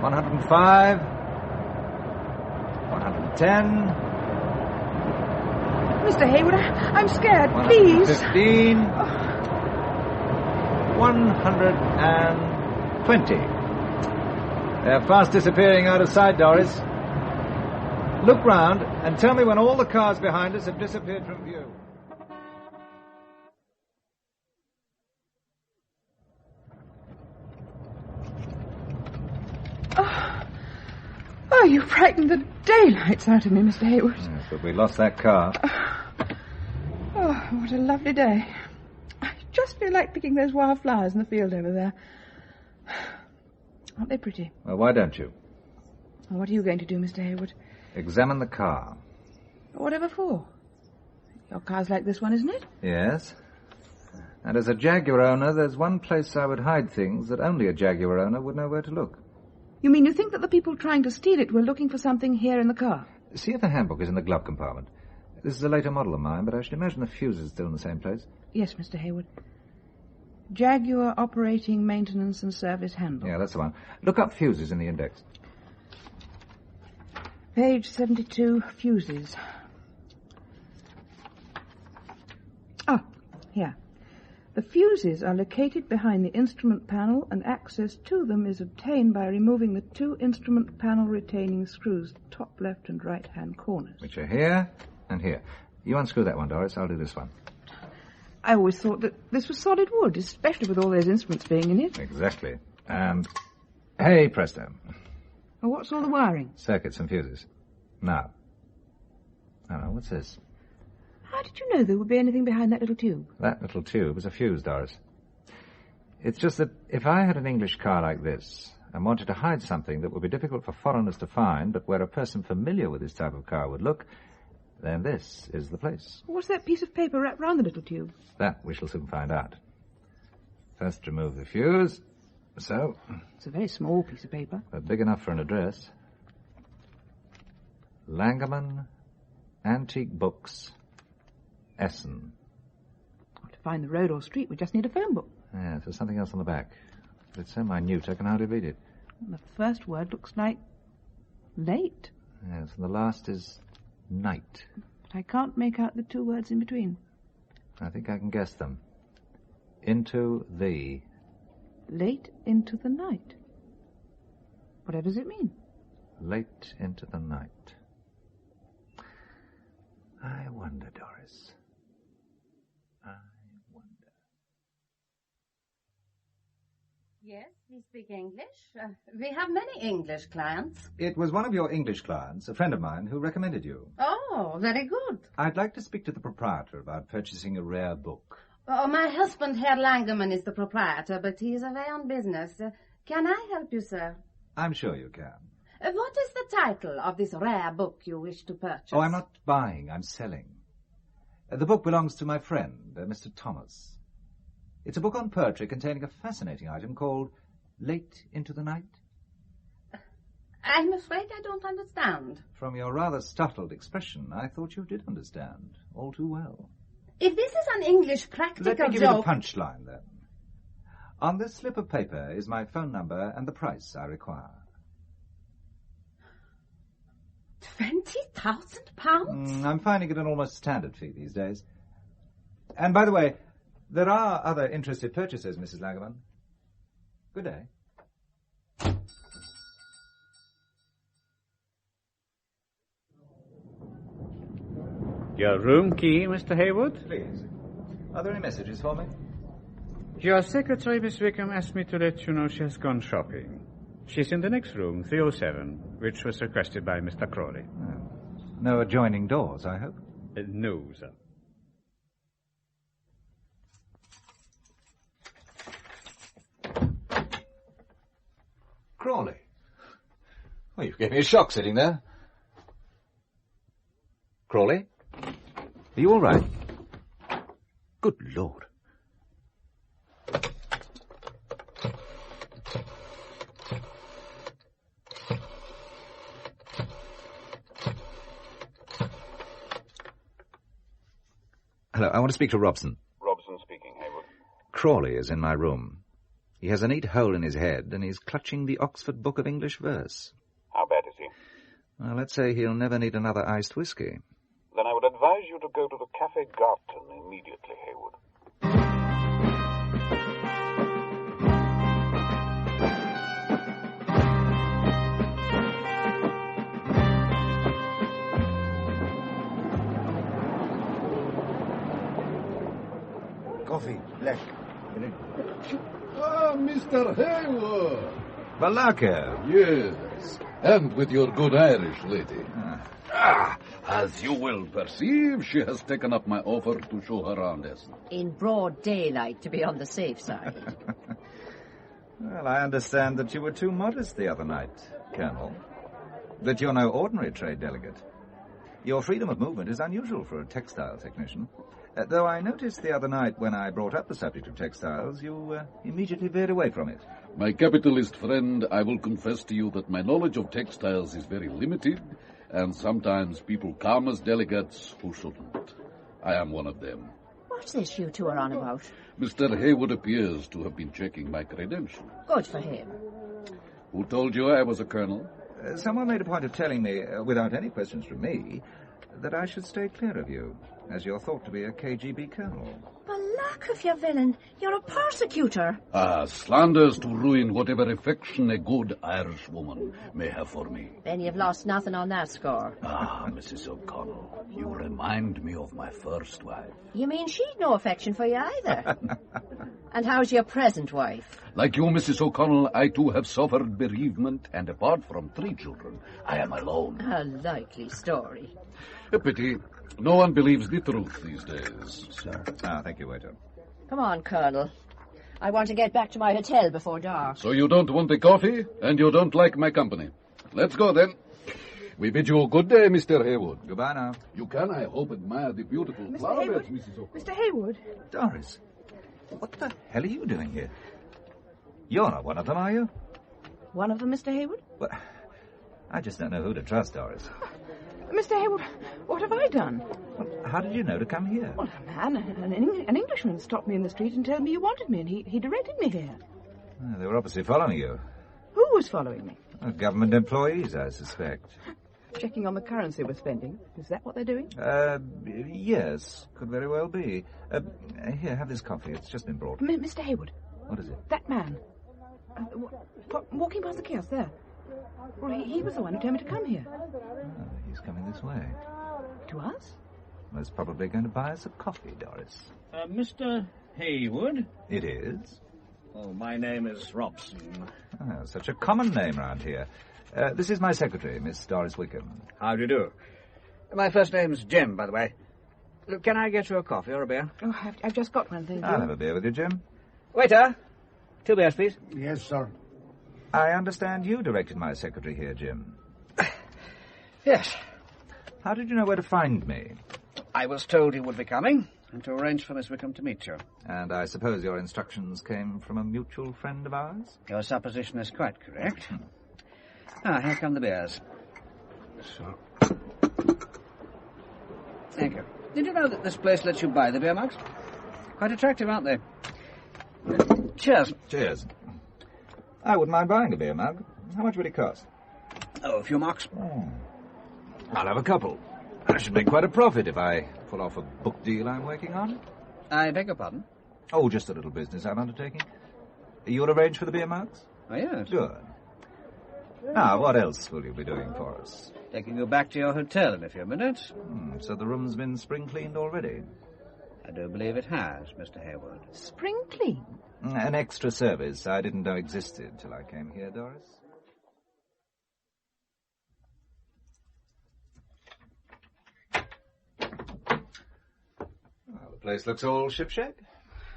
105. 110. Mr. Hayward, I'm scared. Please. 115. 120. They're fast disappearing out of sight, Doris. Look round and tell me when all the cars behind us have disappeared from view. Oh, you frightened the daylights out of me, Mr. Hayward. Yes, but we lost that car. Oh, what a lovely day. I just feel like picking those wild flowers in the field over there. Aren't they pretty? Well, why don't you? Well, what are you going to do, Mr. Hayward? Examine the car. Whatever for? Your car's like this one, isn't it? Yes. And as a Jaguar owner, there's one place I would hide things that only a Jaguar owner would know where to look. You mean you think that the people trying to steal it were looking for something here in the car? See if the handbook is in the glove compartment. This is a later model of mine, but I should imagine the fuse is still in the same place. Yes, Mr. Hayward. Jaguar Operating Maintenance and Service Handbook. Yeah, that's the one. Look up fuses in the index. Page 72, fuses. Ah, here. The fuses are located behind the instrument panel, and access to them is obtained by removing the 2 instrument panel retaining screws, top left and right-hand corners. Which are here and here. You unscrew that one, Doris. I'll do this one. I always thought that this was solid wood, especially with all those instruments being in it. Exactly. And, hey, presto. Well, what's all the wiring? Circuits and fuses. Now. Oh, what's this? How did you know there would be anything behind that little tube? That little tube is a fuse, Doris. It's just that if I had an English car like this and wanted to hide something that would be difficult for foreigners to find, but where a person familiar with this type of car would look, then this is the place. What's that piece of paper wrapped round the little tube? That we shall soon find out. First remove the fuse. So. It's a very small piece of paper. But big enough for an address. Langerman, Antique Books, Essen. To find the road or street, we just need a phone book. Yes, there's something else on the back. But it's so minute I can hardly read it. And the first word looks like late. Yes, and the last is night. But I can't make out the 2 words in between. I think I can guess them. Into the. Late into the night. Whatever does it mean? Late into the night. I wonder, Doris. Yes, we speak English. We have many English clients. It was one of your English clients, a friend of mine, who recommended you. Oh, very good. I'd like to speak to the proprietor about purchasing a rare book. Oh, my husband, Herr Langemann, is the proprietor, but he is away on business. Can I help you, sir? I'm sure you can. What is the title of this rare book you wish to purchase? Oh, I'm not buying, I'm selling. The book belongs to my friend, Mr. Thomas. It's a book on poetry containing a fascinating item called Late into the Night. I'm afraid I don't understand. From your rather startled expression, I thought you did understand all too well. If this is an English practical Let me give joke... you the punchline, then. On this slip of paper is my phone number and the price I require. £20,000? I'm finding it an almost standard fee these days. And by the way, there are other interested purchasers, Mrs. Langemann. Good day. Your room key, Mr. Hayward? Please. Are there any messages for me? Your secretary, Miss Wickham, asked me to let you know she has gone shopping. She's in the next room, 307, which was requested by Mr. Crawley. No adjoining doors, I hope? No, sir. Crawley. Well, you gave me a shock sitting there. Crawley? Are you all right? Good Lord. Hello, I want to speak to Robson. Robson speaking, Hayward. Crawley is in my room. He has a neat hole in his head, and he's clutching the Oxford Book of English Verse. How bad is he? Well, let's say he'll never need another iced whiskey. Then I would advise you to go to the Café Garten immediately, Hayward. Coffee, black. Ah, Mr. Hayward. Balaka. Yes, and with your good Irish lady. As you will perceive, she has taken up my offer to show her around Essen. In broad daylight, to be on the safe side. Well, I understand that you were too modest the other night, Colonel. That you're no ordinary trade delegate. Your freedom of movement is unusual for a textile technician. Though I noticed the other night when I brought up the subject of textiles, you immediately veered away from it. My capitalist friend, I will confess to you that my knowledge of textiles is very limited, and sometimes people come as delegates who shouldn't. I am one of them. What's this you two are on about? Mr. Hayward appears to have been checking my credentials. Good for him. Who told you I was a colonel? Someone made a point of telling me, without any questions from me, that I should stay clear of you, as you're thought to be a KGB colonel. Alack of you, villain. You're a persecutor. Slanders to ruin whatever affection a good Irish woman may have for me. Then you've lost nothing on that score. Mrs. O'Connell, you remind me of my first wife. You mean she'd no affection for you either? And how's your present wife? Like you, Mrs. O'Connell, I too have suffered bereavement, and apart from 3 children, I am alone. A likely story. A pity. No one believes the truth these days. Sir. Thank you, waiter. Come on, Colonel. I want to get back to my hotel before dark. So you don't want a coffee, and you don't like my company. Let's go, then. We bid you a good day, Mr. Hayward. Goodbye now. You can, I hope, admire the beautiful flower beds, Mrs. O'Connell. Mr. Hayward. Doris, what the hell are you doing here? You're not one of them, are you? One of them, Mr. Hayward? Well, I just don't know who to trust, Doris. Mr. Hayward, what have I done? Well, how did you know to come here? Well, a man, an Englishman stopped me in the street and told me you wanted me, and he directed me here. They were obviously following you. Who was following me? Government employees, I suspect. Checking on the currency we're spending. Is that what they're doing? Yes, could very well be. Here, have this coffee. It's just been brought. Mr. Hayward. What is it? That man. Walking past the kiosk there. Well, he was the one who told me to come here. Oh, he's coming this way. To us? Most probably going to buy us a coffee, Doris. Mr. Hayward? It is? Oh, my name is Robson. Oh, such a common name round here. This is my secretary, Miss Doris Wickham. How do you do? My first name's Jim, by the way. Look, can I get you a coffee or a beer? Oh, I've just got one, thank you. I'll have a beer with you, Jim. Waiter, 2 beers, please. Yes, sir. I understand you directed my secretary here, Jim. Yes. How did you know where to find me? I was told you would be coming, and to arrange for Miss Wickham to meet you. And I suppose your instructions came from a mutual friend of ours? Your supposition is quite correct. Here come the beers. So. Thank you. Did you know that this place lets you buy the beer mugs? Quite attractive, aren't they? Cheers. Cheers. I wouldn't mind buying a beer mug. How much would it cost? Oh, a few marks. I'll have a couple. I should make quite a profit if I pull off a book deal I'm working on. I beg your pardon? Oh, just a little business I'm undertaking. You'll arrange for the beer mugs? Oh, yes. Good. Now, what else will you be doing for us? Taking you back to your hotel in a few minutes. So the room's been spring-cleaned already? I do believe it has, Mr. Hayward. Spring clean? An extra service I didn't know existed till I came here, Doris. Well, the place looks all shipshape.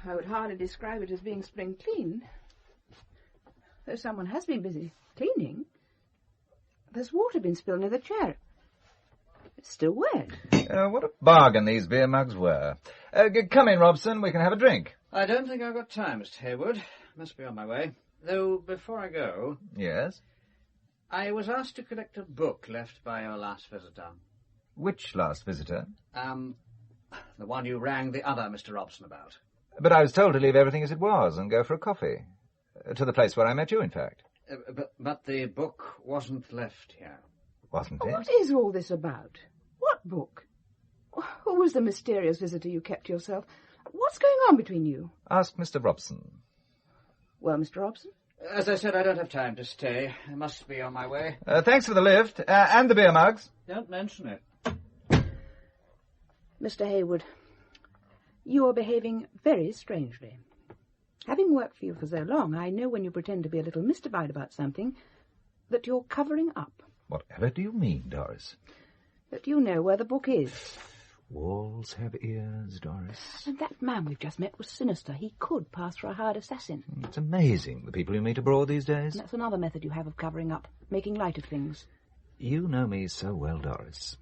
I would hardly describe it as being spring clean. Though someone has been busy cleaning. There's water been spilled near the chair. It's still wet. What a bargain these beer mugs were. Come in, Robson. We can have a drink. I don't think I've got time, Mr. Hayward. Must be on my way. Though, before I go... Yes? I was asked to collect a book left by your last visitor. Which last visitor? The one you rang the other Mr. Robson about. But I was told to leave everything as it was and go for a coffee. To the place where I met you, in fact. But the book wasn't left here. Wasn't it? What is all this about? What book? Who was the mysterious visitor you kept to yourself? What's going on between you? Ask Mr. Robson. Well, Mr. Robson? As I said, I don't have time to stay. I must be on my way. Thanks for the lift, and the beer mugs. Don't mention it. Mr. Hayward, you are behaving very strangely. Having worked for you for so long, I know when you pretend to be a little mystified about something, that you're covering up. Whatever do you mean, Doris? That you know where the book is. Walls have ears, Doris. And that man we've just met was sinister. He could pass for a hired assassin. It's amazing, the people you meet abroad these days. And that's another method you have of covering up, making light of things. You know me so well, Doris,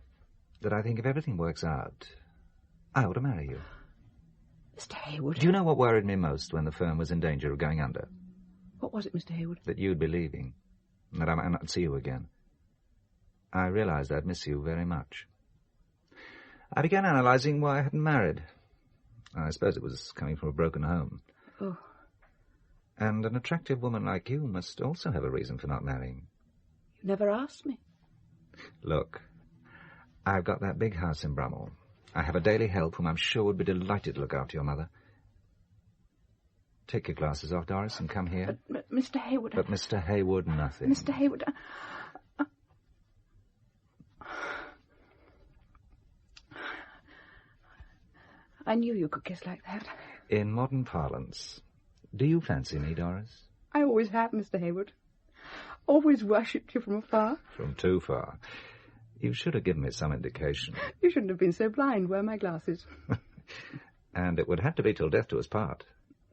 that I think if everything works out, I ought to marry you. Mr. Hayward. Do you know what worried me most when the firm was in danger of going under? What was it, Mr. Hayward? That you'd be leaving, and that I might not see you again. I realized I'd miss you very much. I began analyzing why I hadn't married. I suppose it was coming from a broken home. Oh. And an attractive woman like you must also have a reason for not marrying. You never asked me. Look, I've got that big house in Brummel. I have a daily help whom I'm sure would be delighted to look after your mother. Take your glasses off, Doris, and come here. But Mr. Hayward... But Mr. Hayward, nothing. Mr. Hayward... I knew you could kiss like that. In modern parlance, do you fancy me, Doris? I always have, Mr. Hayward. Always worshipped you from afar. From too far. You should have given me some indication. You shouldn't have been so blind. Wear my glasses. And it would have to be till death do us part.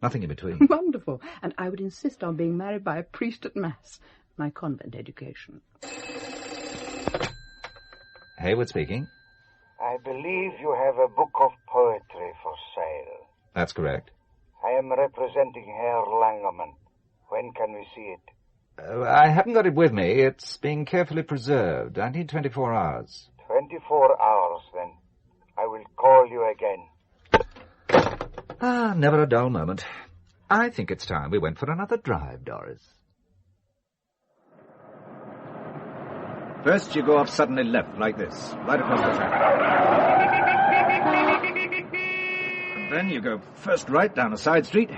Nothing in between. Wonderful. And I would insist on being married by a priest at Mass. My convent education. Hayward speaking. I believe you have a book of poetry for sale. That's correct. I am representing Herr Langerman. When can we see it? I haven't got it with me. It's being carefully preserved. I need 24 hours. 24 hours, then. I will call you again. Never a dull moment. I think it's time we went for another drive, Doris. First you go off suddenly left, like this, right across the track. And then you go first right down a side street.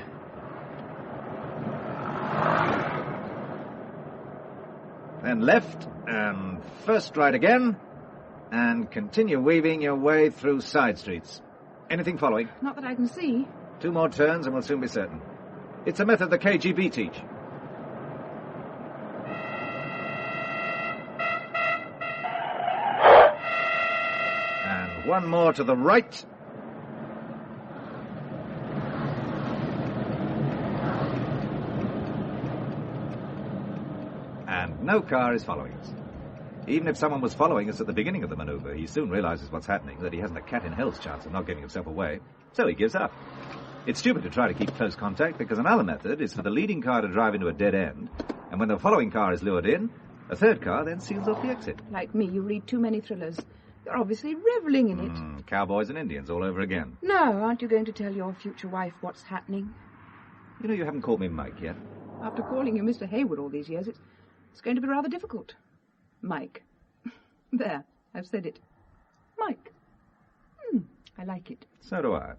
Then left, and first right again, and continue weaving your way through side streets. Anything following? Not that I can see. 2 more turns and we'll soon be certain. It's a method the KGB teach. And one more to the right. And no car is following us. Even if someone was following us at the beginning of the maneuver, he soon realizes what's happening, that he hasn't a cat in hell's chance of not getting himself away, so he gives up. It's stupid to try to keep close contact, because another method is for the leading car to drive into a dead end, and when the following car is lured in, a third car then seals off the exit. Like me, you read too many thrillers. You're obviously reveling in it. Cowboys and Indians all over again. No, aren't you going to tell your future wife what's happening? You know, you haven't called me Mike yet. After calling you Mr. Hayward all these years, it's going to be rather difficult. Mike. There, I've said it. Mike. I like it. So do I.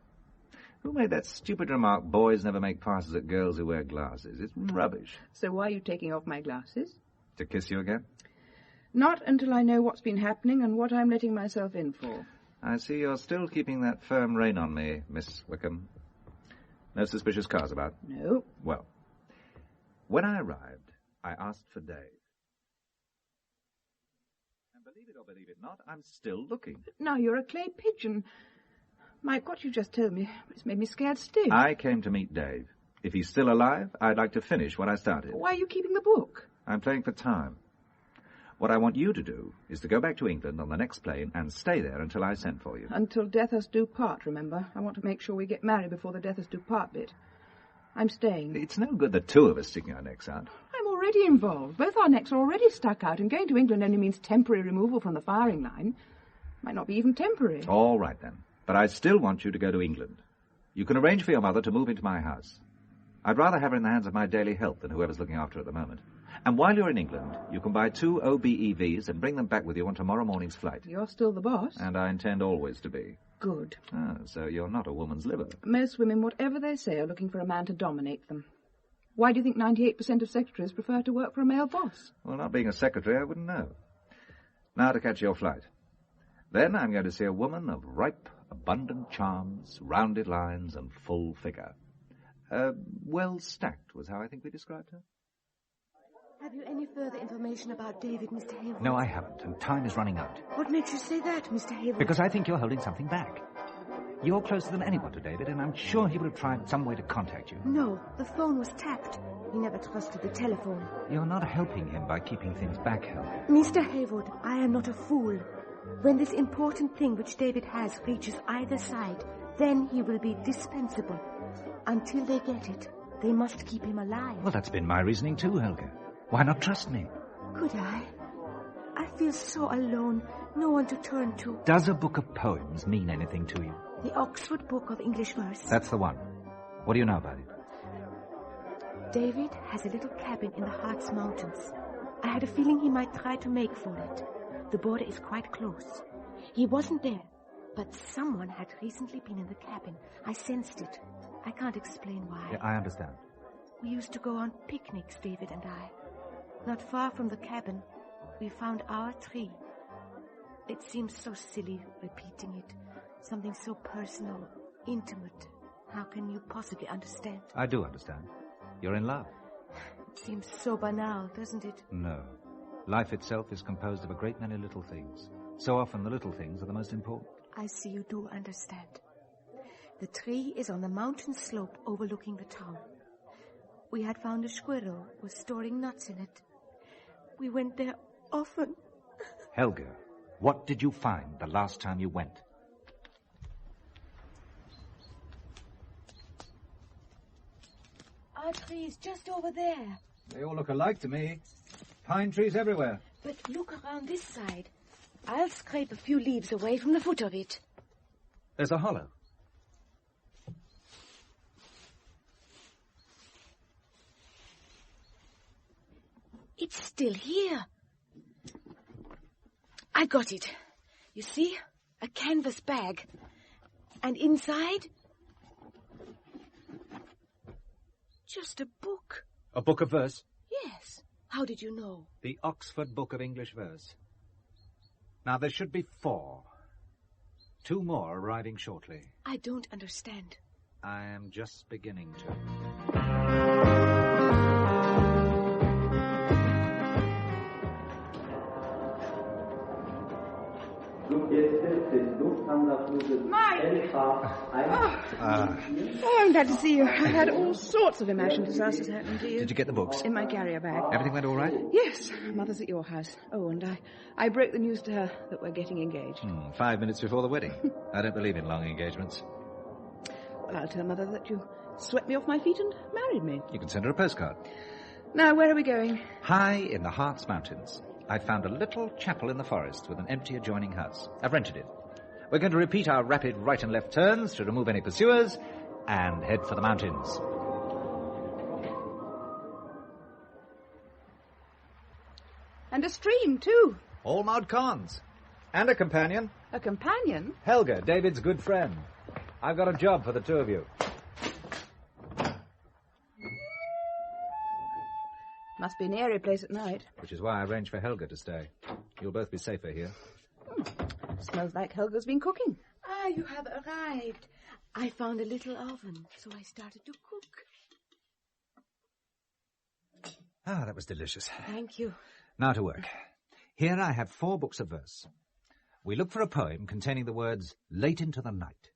Who made that stupid remark, boys never make passes at girls who wear glasses? It's rubbish. So why are you taking off my glasses? To kiss you again? Not until I know what's been happening and what I'm letting myself in for. I see you're still keeping that firm rein on me, Miss Wickham. No suspicious cars about? No. Well, when I arrived, I asked for Dave. And believe it or believe it not, I'm still looking. Now you're a clay pigeon. Mike, what you just told me, it's made me scared stiff. I came to meet Dave. If he's still alive, I'd like to finish what I started. Why are you keeping the book? I'm playing for time. What I want you to do is to go back to England on the next plane and stay there until I send for you. Until death us do part, remember? I want to make sure we get married before the death us do part bit. I'm staying. It's no good the two of us sticking our necks out. I'm already involved. Both our necks are already stuck out, and going to England only means temporary removal from the firing line. Might not be even temporary. All right, then. But I still want you to go to England. You can arrange for your mother to move into my house. I'd rather have her in the hands of my daily help than whoever's looking after her at the moment. And while you're in England, you can buy 2 OBEVs and bring them back with you on tomorrow morning's flight. You're still the boss? And I intend always to be. Good. Ah, so you're not a woman's liver. Most women, whatever they say, are looking for a man to dominate them. Why do you think 98% of secretaries prefer to work for a male boss? Well, not being a secretary, I wouldn't know. Now to catch your flight. Then I'm going to see a woman of ripe, abundant charms, rounded lines, and full figure. Well stacked was how I think we described her. Have you any further information about David, Mr. Hayward? No, I haven't, and time is running out. What makes you say that, Mr. Hayward? Because I think you're holding something back. You're closer than anyone to David, and I'm sure he would have tried some way to contact you. No, the phone was tapped. He never trusted the telephone. You're not helping him by keeping things back, Helga. Mr. Hayward, I am not a fool. When this important thing which David has reaches either side, then he will be dispensable. Until they get it, they must keep him alive. Well, that's been my reasoning too, Helga. Why not trust me? Could I? I feel so alone, no one to turn to. Does a book of poems mean anything to you? The Oxford Book of English Verse. That's the one. What do you know about it? David has a little cabin in the Harz Mountains. I had a feeling he might try to make for it. The border is quite close. He wasn't there, but someone had recently been in the cabin. I sensed it. I can't explain why. Yeah, I understand. We used to go on picnics, David and I. Not far from the cabin, we found our tree. It seems so silly repeating it. Something so personal, intimate. How can you possibly understand? I do understand. You're in love. It seems so banal, doesn't it? No. Life itself is composed of a great many little things. So often the little things are the most important. I see you do understand. The tree is on the mountain slope overlooking the town. We had found a squirrel was storing nuts in it. We went there often. Helga, what did you find the last time you went? Our tree's just over there. They all look alike to me. Pine trees everywhere. But look around this side. I'll scrape a few leaves away from the foot of it. There's a hollow. It's still here. I got it. You see? A canvas bag. And inside? Just a book. A book of verse? Yes. How did you know? The Oxford Book of English Verse. Now, there should be 4. 2 more arriving shortly. I don't understand. I am just beginning to. Oh, I'm glad to see you. I've had all sorts of imagined disasters happening to you. Did you get the books? In my carrier bag. Everything went all right? Yes. Mother's at your house. Oh, and I broke the news to her that we're getting engaged. 5 minutes before the wedding. I don't believe in long engagements. Well, I'll tell Mother that you swept me off my feet and married me. You can send her a postcard. Now, where are we going? High in the Harz Mountains. I found a little chapel in the forest with an empty adjoining house. I've rented it. We're going to repeat our rapid right and left turns to remove any pursuers and head for the mountains. And a stream, too. All mod cons. And a companion. A companion? Helga, David's good friend. I've got a job for the two of you. Must be an airy place at night. Which is why I arranged for Helga to stay. You'll both be safer here. Smells like Helga's been cooking. Ah, you have arrived. I found a little oven, so I started to cook. Ah, that was delicious. Thank you. Now to work. Here I have 4 books of verse. We look for a poem containing the words late into the night.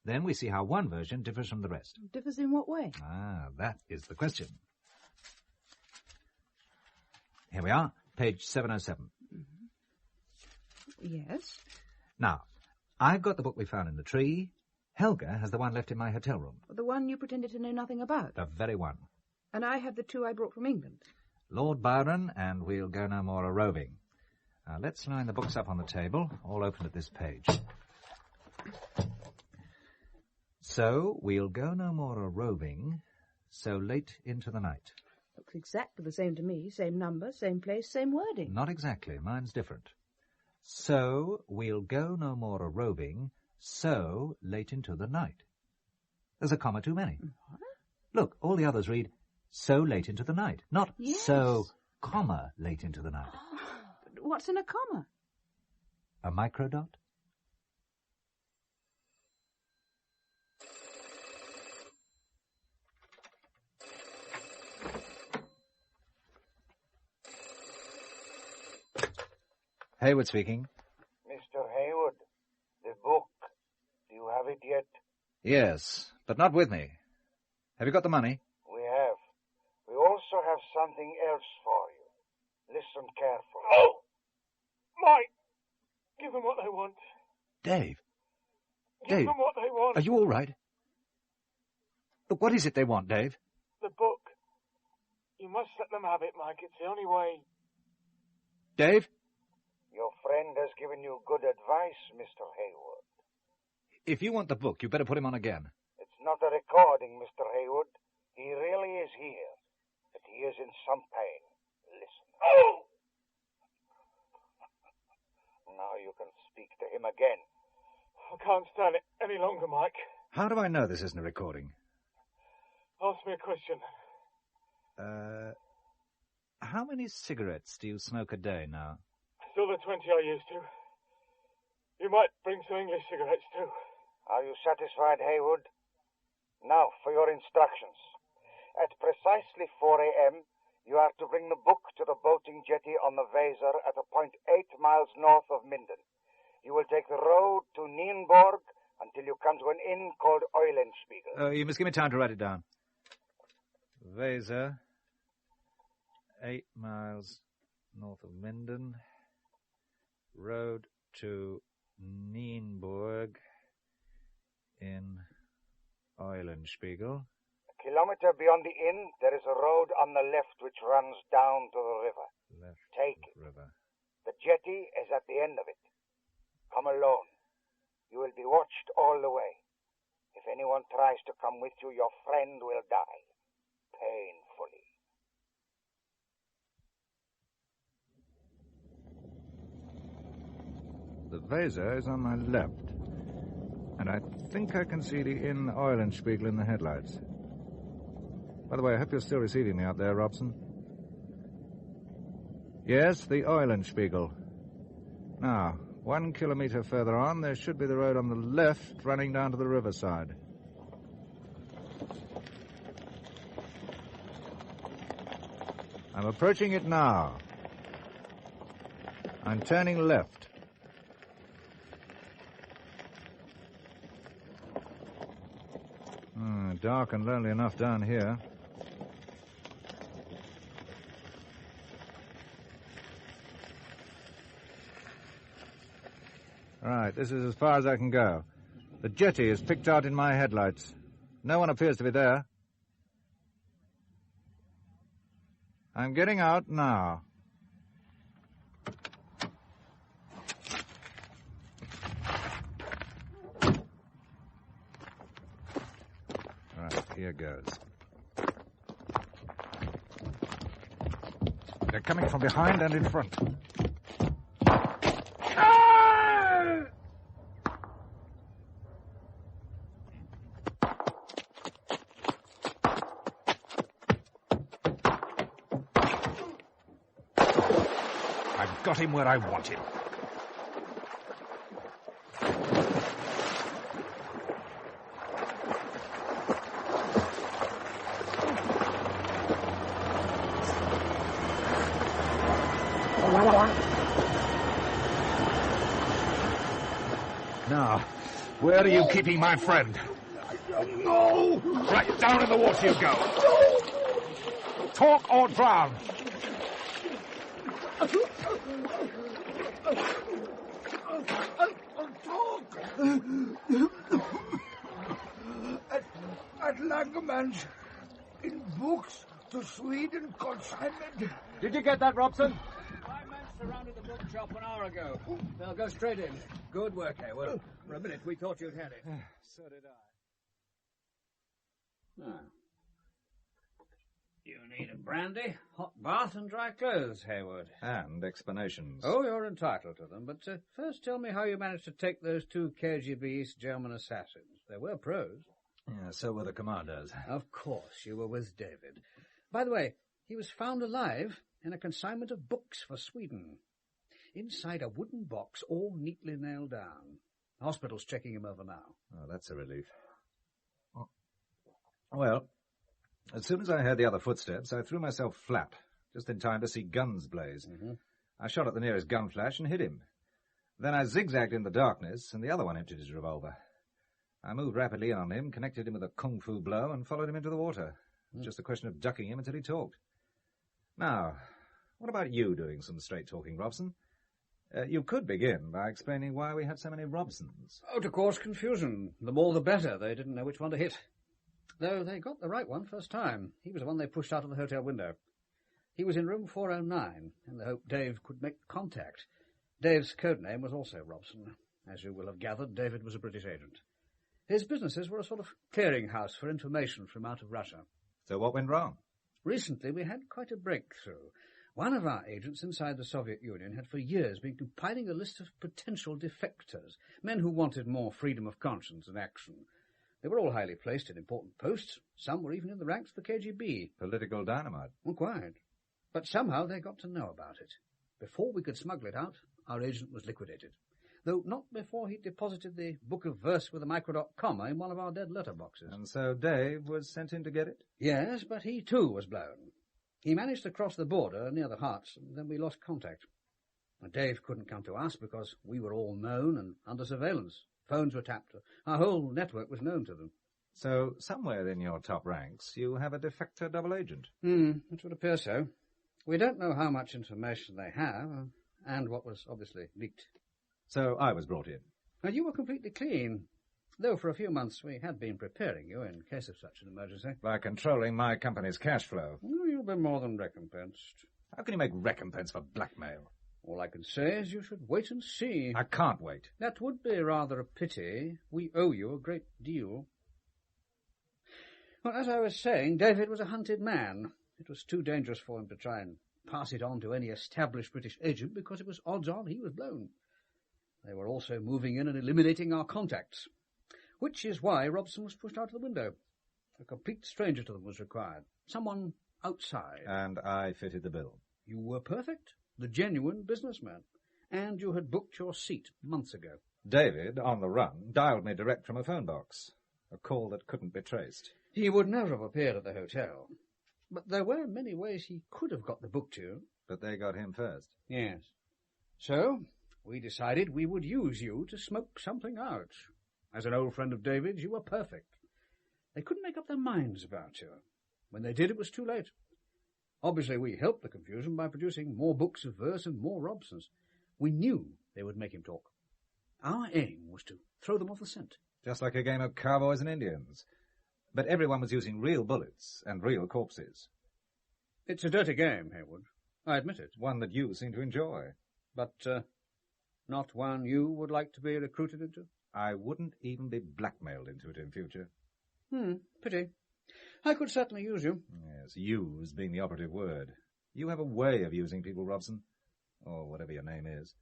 Then we see how one version differs from the rest. Differs in what way? Ah, that is the question. Here we are, page 707. Yes. Now, I've got the book we found in the tree. Helga has the one left in my hotel room. The one you pretended to know nothing about? The very one. And I have the 2 I brought from England. Lord Byron, and we'll go no more a-roving. Now, let's line the books up on the table, all open at this page. So, we'll go no more a-roving, so late into the night. Looks exactly the same to me. Same number, same place, same wording. Not exactly. Mine's different. So, we'll go no more a-roving, so late into the night. There's a comma too many. What? Look, all the others read, so late into the night. Not yes. So, comma, late into the night. But what's in a comma? A microdot? Hayward speaking. Mr. Hayward, the book. Do you have it yet? Yes, but not with me. Have you got the money? We have. We also have something else for you. Listen carefully. Oh! Mike! Give them what they want. Dave. Give Dave, them what they want. are you all right? Look, what is it they want, Dave? The book. You must let them have it, Mike. It's the only way. Dave? Your friend has given you good advice, Mr. Hayward. If you want the book, you better put him on again. It's not a recording, Mr. Hayward. He really is here. But he is in some pain. Listen. Oh! Now you can speak to him again. I can't stand it any longer, Mike. How do I know this isn't a recording? Ask me a question. How many cigarettes do you smoke a day now? Still the 20 I used to. You might bring some English cigarettes, too. Are you satisfied, Hayward? Now, for your instructions. At precisely 4 a.m., you are to bring the book to the boating jetty on the Weser at a point 8 miles north of Minden. You will take the road to Nienburg until you come to an inn called Eulenspiegel. You must give me time to write it down. Weser, 8 miles north of Minden. Road to Nienburg in Eulenspiegel. A kilometer beyond the inn, there is a road on the left which runs down to the river. Left Take it. River. The jetty is at the end of it. Come alone. You will be watched all the way. If anyone tries to come with you, your friend will die. Painfully. The Weser is on my left, and I think I can see the inn Eulenspiegel in the headlights. By the way, I hope you're still receiving me out there, Robson. Yes, the Eulenspiegel. Now, 1 kilometer further on, there should be the road on the left running down to the riverside. I'm approaching it now. I'm turning left. dark and lonely enough down here. Right, this is as far as I can go. The jetty is picked out in my headlights. No one appears to be there. I'm getting out now. Right, here goes. They're coming from behind and in front. Got him where I want him. Now, where are you keeping my friend? No! Right, down in the water you go. Talk or drown. At Langermann's, in books to Sweden consignment. Did you get that, Robson? My men surrounded the bookshop an hour ago. They'll go straight in. Good work, Hayward. For a minute, we thought you'd had it. So did I. You need a brandy, hot bath, and dry clothes, Hayward. And explanations. Oh, you're entitled to them. But first tell me how you managed to take those 2 KGB East German assassins. They were pros. Yeah, so were the commandos. Of course, you were with David. By the way, he was found alive in a consignment of books for Sweden. Inside a wooden box, all neatly nailed down. The hospital's checking him over now. Oh, that's a relief. Well, as soon as I heard the other footsteps, I threw myself flat, just in time to see guns blaze. Mm-hmm. I shot at the nearest gun flash and hit him. Then I zigzagged in the darkness, and the other one emptied his revolver. I moved rapidly in on him, connected him with a kung fu blow, and followed him into the water. It was just a question of ducking him until he talked. Now, what about you doing some straight-talking, Robson? You could begin by explaining why we had so many Robsons. Oh, to cause confusion. The more the better. They didn't know which one to hit. Though they got the right one first time. He was the one they pushed out of the hotel window. He was in room 409, in the hope Dave could make contact. Dave's code name was also Robson. As you will have gathered, David was a British agent. His businesses were a sort of clearinghouse for information from out of Russia. So what went wrong? Recently we had quite a breakthrough. One of our agents inside the Soviet Union had for years been compiling a list of potential defectors, men who wanted more freedom of conscience and action. They were all highly placed in important posts. Some were even in the ranks of the KGB. Political dynamite. Well, quite. But somehow they got to know about it. Before we could smuggle it out, our agent was liquidated. Though not before he deposited the book of verse with a microdot comma in one of our dead letterboxes. And so Dave was sent in to get it? Yes, but he too was blown. He managed to cross the border near the Hearts, and then we lost contact. And Dave couldn't come to us because we were all known and under surveillance. Phones were tapped. Our whole network was known to them. So somewhere in your top ranks you have a defector double agent? It would appear so. We don't know how much information they have, and what was obviously leaked. So I was brought in? Now, you were completely clean, though for a few months we had been preparing you in case of such an emergency. By controlling my company's cash flow? Oh, you'll be more than recompensed. How can you make recompense for blackmail? All I can say is you should wait and see. I can't wait. That would be rather a pity. We owe you a great deal. Well, as I was saying, David was a hunted man. It was too dangerous for him to try and pass it on to any established British agent because it was odds on he was blown. They were also moving in and eliminating our contacts, which is why Robson was pushed out of the window. A complete stranger to them was required. Someone outside. And I fitted the bill. You were perfect. The genuine businessman. And you had booked your seat months ago. David, on the run, dialed me direct from a phone box. A call that couldn't be traced. He would never have appeared at the hotel. But there were many ways he could have got the book to you. But they got him first. Yes. So, we decided we would use you to smoke something out. As an old friend of David's, you were perfect. They couldn't make up their minds about you. When they did, it was too late. Obviously, we helped the confusion by producing more books of verse and more Robsons. We knew they would make him talk. Our aim was to throw them off the scent. Just like a game of cowboys and Indians. But everyone was using real bullets and real corpses. It's a dirty game, Hayward. I admit it. One that you seem to enjoy. But not one you would like to be recruited into? I wouldn't even be blackmailed into it in future. Pity. I could certainly use you. Yes, use being the operative word. You have a way of using people, Robson. Or whatever your name is.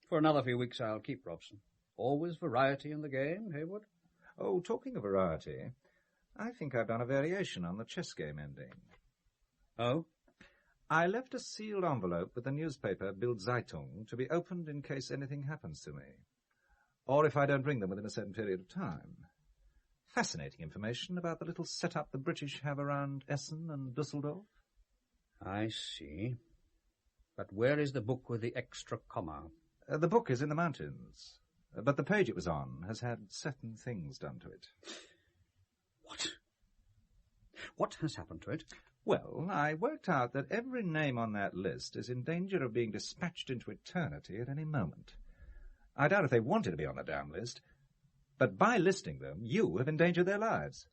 For another few weeks I'll keep Robson. Always variety in the game, Hayward. Oh, talking of variety, I think I've done a variation on the chess game ending. Oh? I left a sealed envelope with the newspaper Bild Zeitung to be opened in case anything happens to me. Or if I don't bring them within a certain period of time. Fascinating information about the little setup the British have around Essen and Dusseldorf. I see. But where is the book with the extra comma? The book is in the mountains, but the page it was on has had certain things done to it. What? What has happened to it? Well, I worked out that every name on that list is in danger of being dispatched into eternity at any moment. I doubt if they wanted to be on the damn list, but by listing them, you have endangered their lives.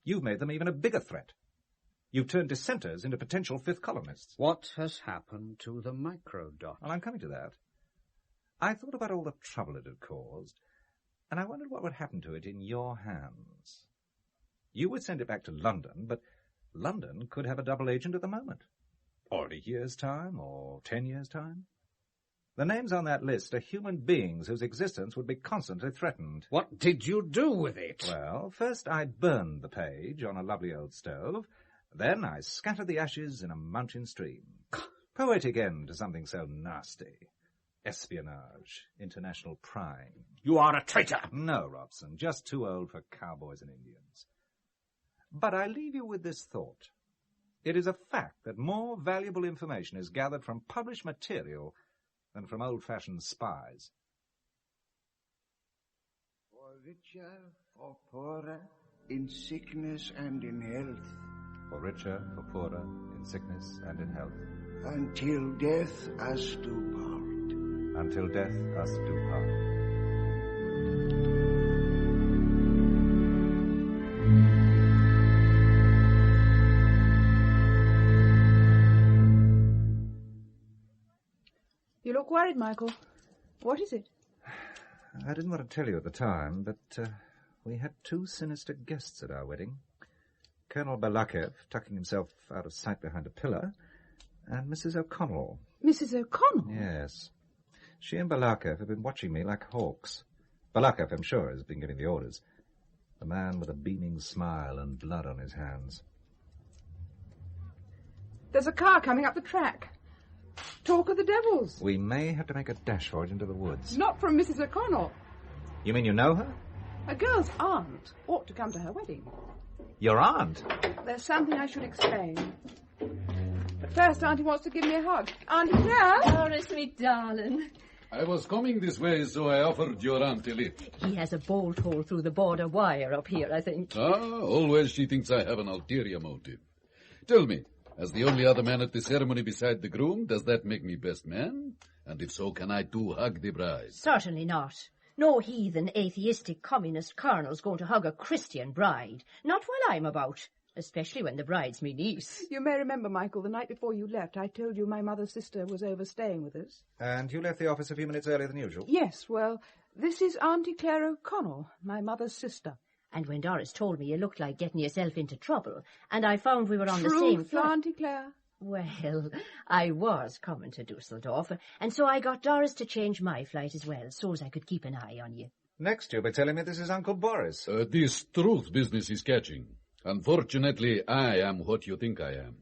You've made them even a bigger threat. You've turned dissenters into potential fifth columnists. What has happened to the microdot? Well, I'm coming to that. I thought about all the trouble it had caused, and I wondered what would happen to it in your hands. You would send it back to London, but London could have a double agent at the moment. Or in a year's time, or 10 years' time. The names on that list are human beings whose existence would be constantly threatened. What did you do with it? Well, first I burned the page on a lovely old stove. Then I scattered the ashes in a mountain stream. Poetic end to something so nasty. Espionage, international crime. You are a traitor! No, Robson, just too old for cowboys and Indians. But I leave you with this thought. It is a fact that more valuable information is gathered from published material than from old-fashioned spies. For richer, for poorer, in sickness and in health. For richer, for poorer, in sickness and in health. Until death us do part. Until death us do part. You look worried, Michael. What is it? I didn't want to tell you at the time, but we had two sinister guests at our wedding. Colonel Balakev, tucking himself out of sight behind a pillar, and Mrs. O'Connell. Mrs. O'Connell? Yes. She and Balakev have been watching me like hawks. Balakev, I'm sure, has been giving the orders. The man with a beaming smile and blood on his hands. There's a car coming up the track. Talk of the devils. We may have to make a dash for it into the woods. Not from Mrs. O'Connell. You mean you know her? A girl's aunt ought to come to her wedding. Your aunt? There's something I should explain. But first, Auntie wants to give me a hug. Auntie Claire? Doris, me darling. I was coming this way, so I offered your aunt a lift. He has a bolt hole through the border wire up here, I think. Always she thinks I have an ulterior motive. Tell me, as the only other man at the ceremony beside the groom, does that make me best man? And if so, can I too hug the bride? Certainly not. No heathen, atheistic, communist colonel's going to hug a Christian bride. Not while I'm about. Especially when the bride's me niece. You may remember, Michael, the night before you left, I told you my mother's sister was overstaying with us. And you left the office a few minutes earlier than usual? Yes, well, this is Auntie Claire O'Connell, my mother's sister. And when Doris told me you looked like getting yourself into trouble, and I found we were on the same flight... Auntie Claire? Well, I was coming to Dusseldorf, and so I got Doris to change my flight as well, so as I could keep an eye on you. Next you'll be telling me this is Uncle Boris. This truth business is catching. Unfortunately, I am what you think I am.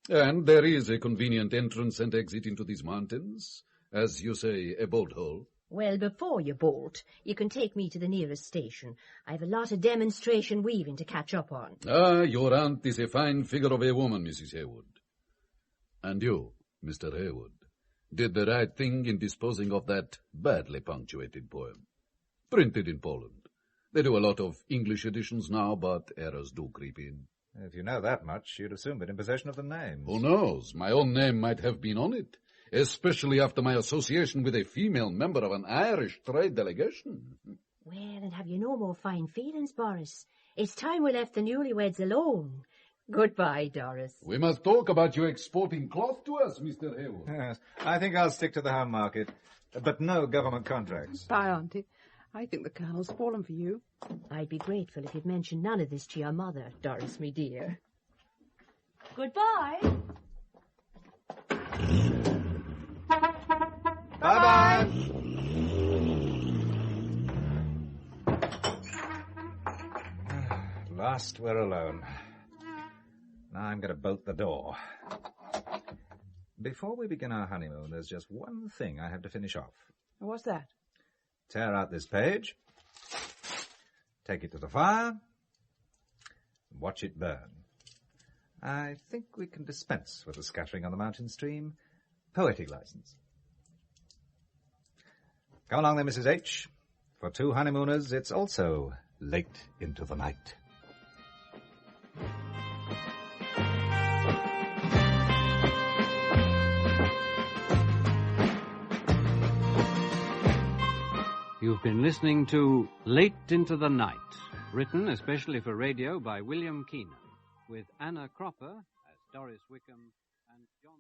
And there is a convenient entrance and exit into these mountains. As you say, a bolt hole. Well, before you bolt, you can take me to the nearest station. I've a lot of demonstration weaving to catch up on. Your aunt is a fine figure of a woman, Mrs. Hayward. And you, Mr. Hayward, did the right thing in disposing of that badly punctuated poem. Printed in Poland. They do a lot of English editions now, but errors do creep in. If you know that much, you'd have soon been in possession of the names. Who knows? My own name might have been on it, especially after my association with a female member of an Irish trade delegation. Well, and have you no more fine feelings, Boris? It's time we left the newlyweds alone. Goodbye, Doris. We must talk about you exporting cloth to us, Mr. Hayward. Yes, I think I'll stick to the home market, but no government contracts. Bye, Auntie. I think the Colonel's fallen for you. I'd be grateful if you'd mention none of this to your mother, Doris, me dear. Goodbye. Bye-bye. Last we're alone. Now I'm going to bolt the door. Before we begin our honeymoon, there's just one thing I have to finish off. What's that? Tear out this page, take it to the fire, and watch it burn. I think we can dispense with the scattering on the mountain stream. Poetic license. Come along then, Mrs. H. For two honeymooners, it's also late into the night. You've been listening to Late into the Night, written especially for radio by William Keenan, with Anna Cropper as Doris Wickham and John